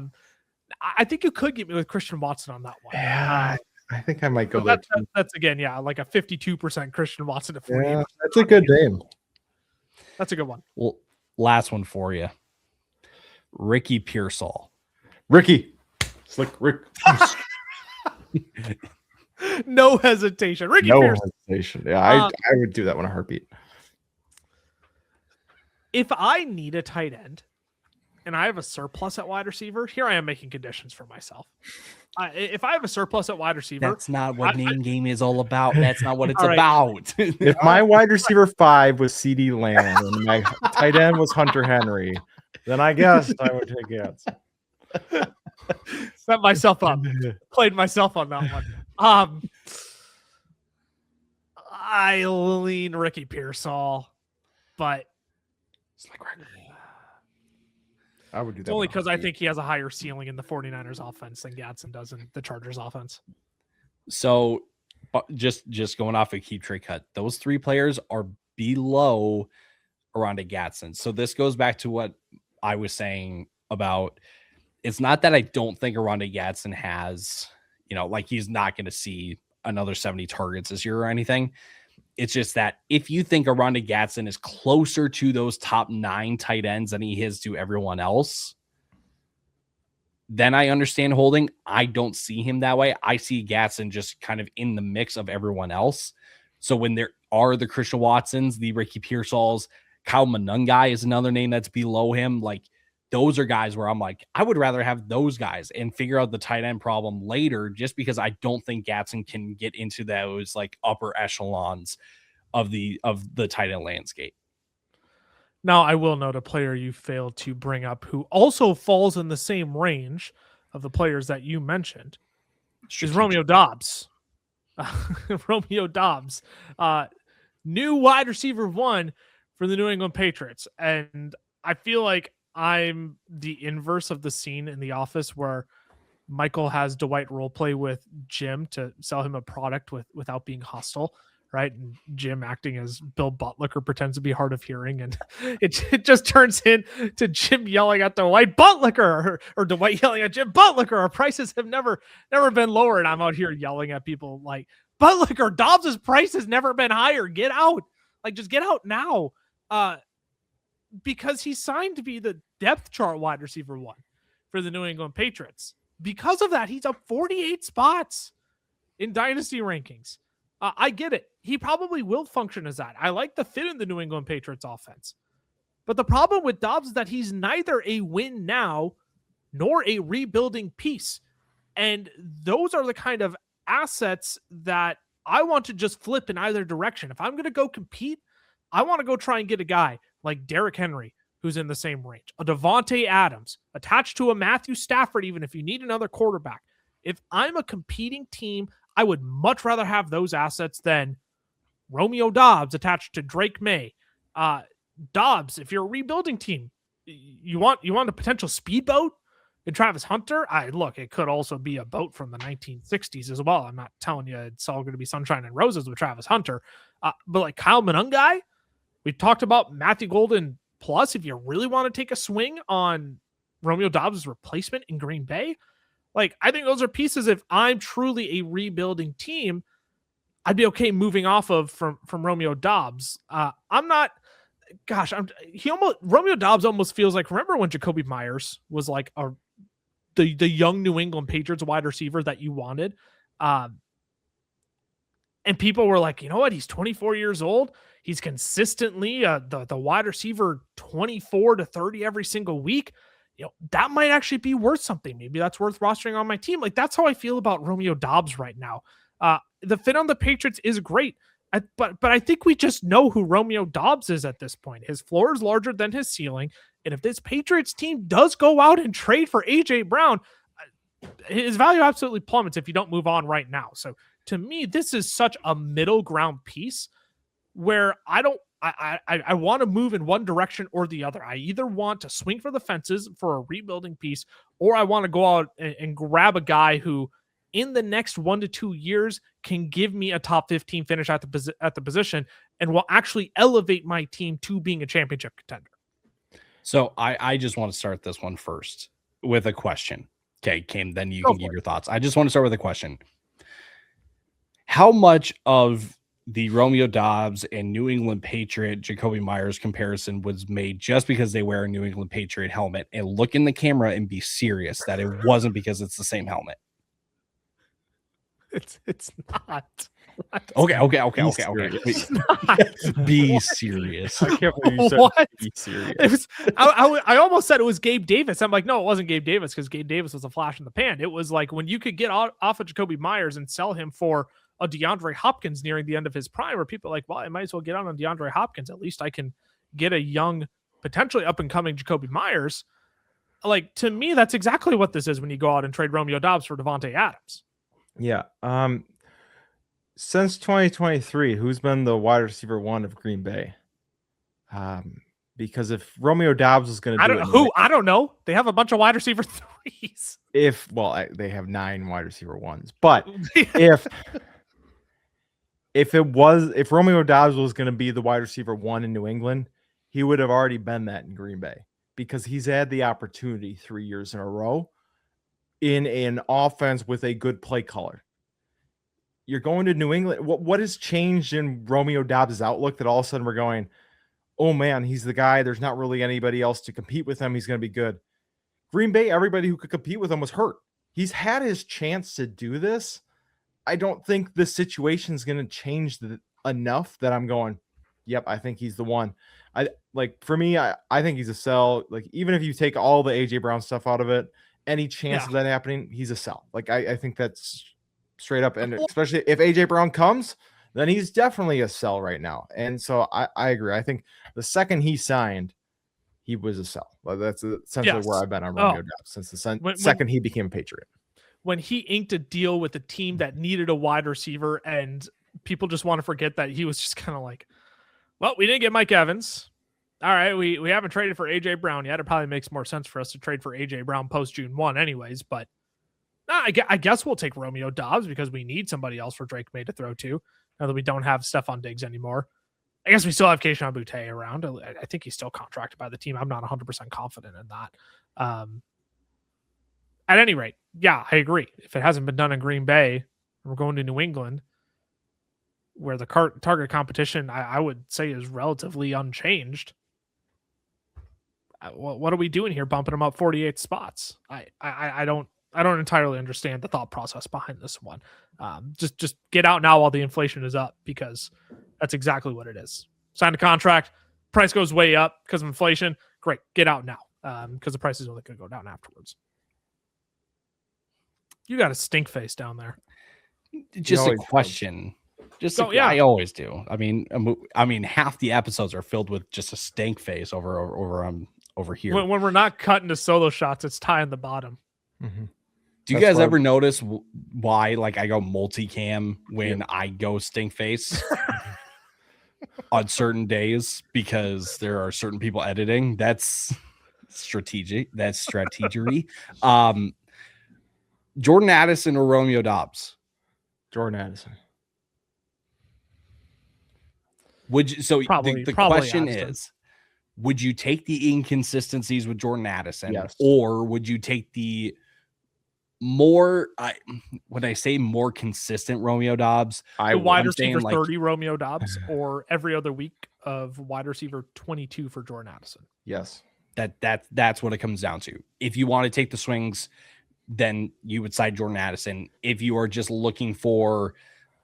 think you could get me with Christian Watson on that one. Yeah, I think I might go. That's again, like a 52% Christian Watson to 40%. Yeah, that's a good name. That's a good one. Well, last one for you. Ricky Pearsall. Ricky. Slick Rick. No hesitation. Ricky no Pearsall. Hesitation. Yeah, I would do that one a heartbeat. If I need a tight end and I have a surplus at wide receiver, here I am making conditions for myself. If I have a surplus at wide receiver, that's not what name game is all about. That's not what it's about. If my wide receiver 5 was CD Lamb and my tight end was Hunter Henry, then I guess I would take Gadsden. Set myself up. Played myself on that one. I lean Ricky Pearsall, but I would do that. It's only because I think he has a higher ceiling in the 49ers offense than Gadsden does in the Chargers offense. So just going off a keep trade cut, those 3 players are below Oronde Gadsden. So this goes back to what I was saying about, it's not that I don't think Oronde Gadsden has, like he's not going to see another 70 targets this year or anything. It's just that if you think Oronde Gadsden is closer to those top 9 tight ends than he is to everyone else, then I understand holding. I don't see him that way. I see Gadsden just kind of in the mix of everyone else. So when there are the Christian Watsons, the Ricky Pearsalls, Kyle Monungai is another name that's below him. Like, those are guys where I'm like, I would rather have those guys and figure out the tight end problem later, just because I don't think Gadsden can get into those like upper echelons of the tight end landscape. Now, I will note a player you failed to bring up who also falls in the same range of the players that you mentioned is Romeo Doubs. Romeo Doubs, new wide receiver 1 for the New England Patriots. And I feel like I'm the inverse of the scene in The Office where Michael has Dwight role play with Jim to sell him a product without being hostile, right? And Jim acting as Bill Buttlicker pretends to be hard of hearing, and it just turns into Jim yelling at Dwight Buttlicker or Dwight yelling at Jim Buttlicker. Our prices have never been lower, and I'm out here yelling at people like, Buttlicker, Dobbs' price has never been higher. Get out. Like, just get out now. Because he signed to be the depth chart wide receiver 1 for the New England Patriots. Because of that, he's up 48 spots in Dynasty rankings. I get it. He probably will function as that. I like the fit in the New England Patriots offense. But the problem with Dobbs is that he's neither a win now nor a rebuilding piece. And those are the kind of assets that I want to just flip in either direction. If I'm going to go compete, I want to go try and get a guy like Derrick Henry, who's in the same range, a Devontae Adams, attached to a Matthew Stafford, even if you need another quarterback. If I'm a competing team, I would much rather have those assets than Romeo Doubs attached to Drake May. Dobbs, if you're a rebuilding team, you want a potential speedboat in Travis Hunter? Look, it could also be a boat from the 1960s as well. I'm not telling you it's all going to be sunshine and roses with Travis Hunter. But like Kyle Monungai, we talked about Matthew Golden plus. If you really want to take a swing on Romeo Doubs' replacement in Green Bay, like, I think those are pieces. If I'm truly a rebuilding team, I'd be okay moving off of from Romeo Doubs. I'm not. Gosh, Romeo Doubs almost feels like, remember when Jacoby Myers was like the young New England Patriots wide receiver that you wanted, and people were like, you know what, he's 24 years old. He's consistently the wide receiver 24 to 30 every single week. That might actually be worth something. Maybe that's worth rostering on my team. Like, that's how I feel about Romeo Doubs right now. The fit on the Patriots is great. But I think we just know who Romeo Doubs is at this point. His floor is larger than his ceiling. And if this Patriots team does go out and trade for A.J. Brown, his value absolutely plummets if you don't move on right now. So to me, this is such a middle ground piece where I want to move in one direction or the other. I either want to swing for the fences for a rebuilding piece, or I want to go out and grab a guy who in the next 1 to 2 years can give me a top 15 finish at the position and will actually elevate my team to being a championship contender. So I just want to start this one first with a question. Okay, Kim, then you can give your thoughts. I just want to start with a question. How much of the Romeo Doubs and New England Patriot Jacoby Myers comparison was made just because they wear a New England Patriot helmet, and look in the camera and be serious that it wasn't because it's the same helmet? It's not. Okay. It's not. Be serious. I can't believe you said What? be serious. It was. I almost said it was Gabe Davis. I'm like, no, it wasn't Gabe Davis, because Gabe Davis was a flash in the pan. It was like when you could get off of Jacoby Myers and sell him for a DeAndre Hopkins nearing the end of his prime, where people are like, well, I might as well get on DeAndre Hopkins. At least I can get a young, potentially up and coming Jacoby Myers. Like, to me, that's exactly what this is when you go out and trade Romeo Doubs for Devontae Adams. Yeah. Since 2023, who's been the wide receiver 1 of Green Bay? Because if Romeo Doubs is going to do I don't know. They have a bunch of wide receiver 3s. They have 9 wide receiver 1s, but if Romeo Doubs was going to be the wide receiver 1 in New England, he would have already been that in Green Bay, because he's had the opportunity 3 years in a row in an offense with a good play caller. You're going to New England. What has changed in Romeo Doubs' outlook that all of a sudden we're going, oh man, he's the guy. There's not really anybody else to compete with him. He's going to be good. Green Bay, everybody who could compete with him was hurt. He's had his chance to do this. I don't think this situation is going to change enough that I'm going, yep, I think he's the one. For me, I think he's a sell. Like, even if you take all the AJ Brown stuff out of it, any chance of that happening, he's a sell. Like, I think that's straight up. And especially if AJ Brown comes, then he's definitely a sell right now. And so I agree. I think the second he signed, he was a sell. Well, that's essentially where I've been on Romeo Doubs since the second he became a Patriot. When he inked a deal with a team that needed a wide receiver, and people just want to forget that he was just kind of like, well, we didn't get Mike Evans. All right, we haven't traded for AJ Brown yet. It probably makes more sense for us to trade for AJ Brown post June 1 anyways, but I guess we'll take Romeo Doubs because we need somebody else for Drake May to throw to now that we don't have Stephon Diggs anymore. I guess we still have Keyshawn Boutte around. I think he's still contracted by the team. I'm not 100% confident in that. At any rate, yeah, I agree. If it hasn't been done in Green Bay, we're going to New England, where the target competition, I would say, is relatively unchanged. What are we doing here, bumping them up 48 spots? I don't entirely understand the thought process behind this one. Just get out now while the inflation is up, because that's exactly what it is. Sign a contract, price goes way up because of inflation. Great, get out now, because the price is only going to go down afterwards. You got a stink face down there. Just a question. I always do. I mean, half the episodes are filled with just a stank face over here. When we're not cutting to solo shots, it's Ty in the bottom. Mm-hmm. Do you guys ever notice why, like, I go multicam when I go stink face on certain days? Because there are certain people editing. That's strategic. That's strategery. Jordan Addison or Romeo Doubs? Jordan Addison. Would you? So probably question Addison. is, would you take the inconsistencies with Jordan Addison, yes, or would you take the more? When I say more consistent Romeo Doubs, the wide receiver 30 Romeo Doubs, or every other week of wide receiver 22 for Jordan Addison? Yes, that's what it comes down to. If you want to take the swings, then you would side Jordan Addison. If you are just looking for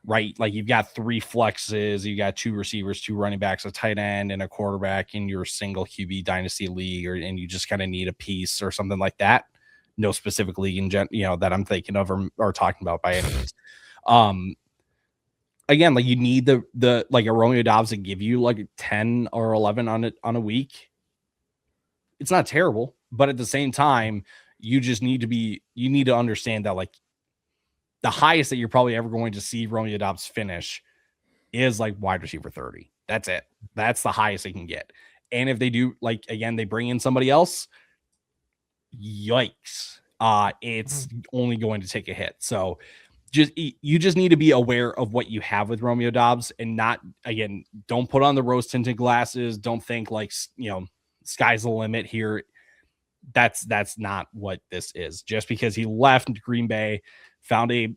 right? Like you've got 3 flexes, you got 2 receivers, 2 running backs, a tight end, and a quarterback in your single QB dynasty league, and you just kind of need a piece or something like that. No specific league in that I'm thinking of or talking about by any means. Again, like you need the like a Romeo Doubs to give you like 10 or 11 on a week. It's not terrible, but at the same time, you need to understand that like the highest that you're probably ever going to see Romeo Doubs finish is like wide receiver 30. That's it. That's the highest they can get. And if they do, like, again, they bring in somebody else, yikes. It's only going to take a hit. So you just need to be aware of what you have with Romeo Doubs and not, again, don't put on the rose tinted glasses. Don't think like, sky's the limit here. That's not what this is. Just because he left Green Bay, found a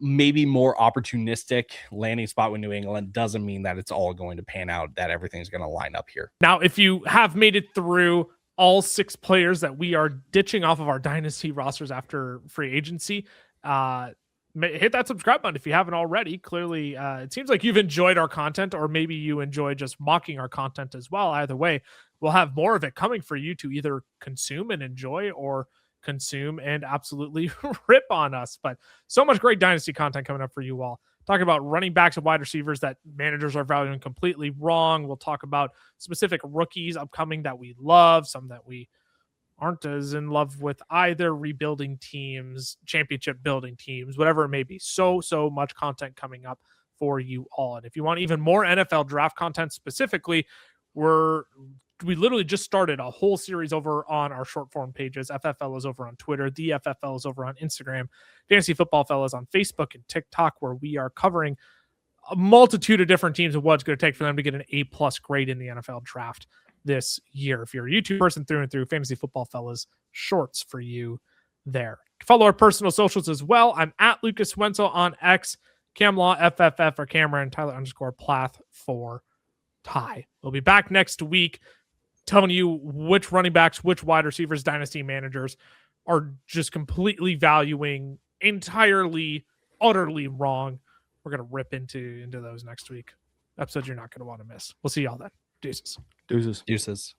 maybe more opportunistic landing spot with New England, doesn't mean that it's all going to pan out, that everything's going to line up here. Now, if you have made it through all 6 players that we are ditching off of our dynasty rosters after free agency, hit that subscribe button if you haven't already. Clearly, it seems like you've enjoyed our content, or maybe you enjoy just mocking our content as well. Either way, we'll have more of it coming for you to either consume and enjoy, or consume and absolutely rip on us. But so much great dynasty content coming up for you all. Talking about running backs and wide receivers that managers are valuing completely wrong. We'll talk about specific rookies upcoming that we love, some that we aren't as in love with either, rebuilding teams, championship building teams, whatever it may be. So much content coming up for you all. And if you want even more NFL draft content specifically, we literally just started a whole series over on our short form pages. FFL is over on Twitter. The FFL is over on Instagram. Fantasy Football Fellas on Facebook and TikTok, where we are covering a multitude of different teams and what it's going to take for them to get an A+ grade in the NFL draft this year. If you're a YouTube person through and through, Fantasy Football Fellas shorts for you there. Follow our personal socials as well. I'm at Lucas Wenzel on X, Camlaw FFF for Cameron, Tyler _Plath for Ty. We'll be back next week telling you which running backs, which wide receivers, dynasty managers are just completely valuing entirely, utterly wrong. We're going to rip into those next week. Episodes you're not going to want to miss. We'll see y'all then. Deuces. Deuces. Deuces.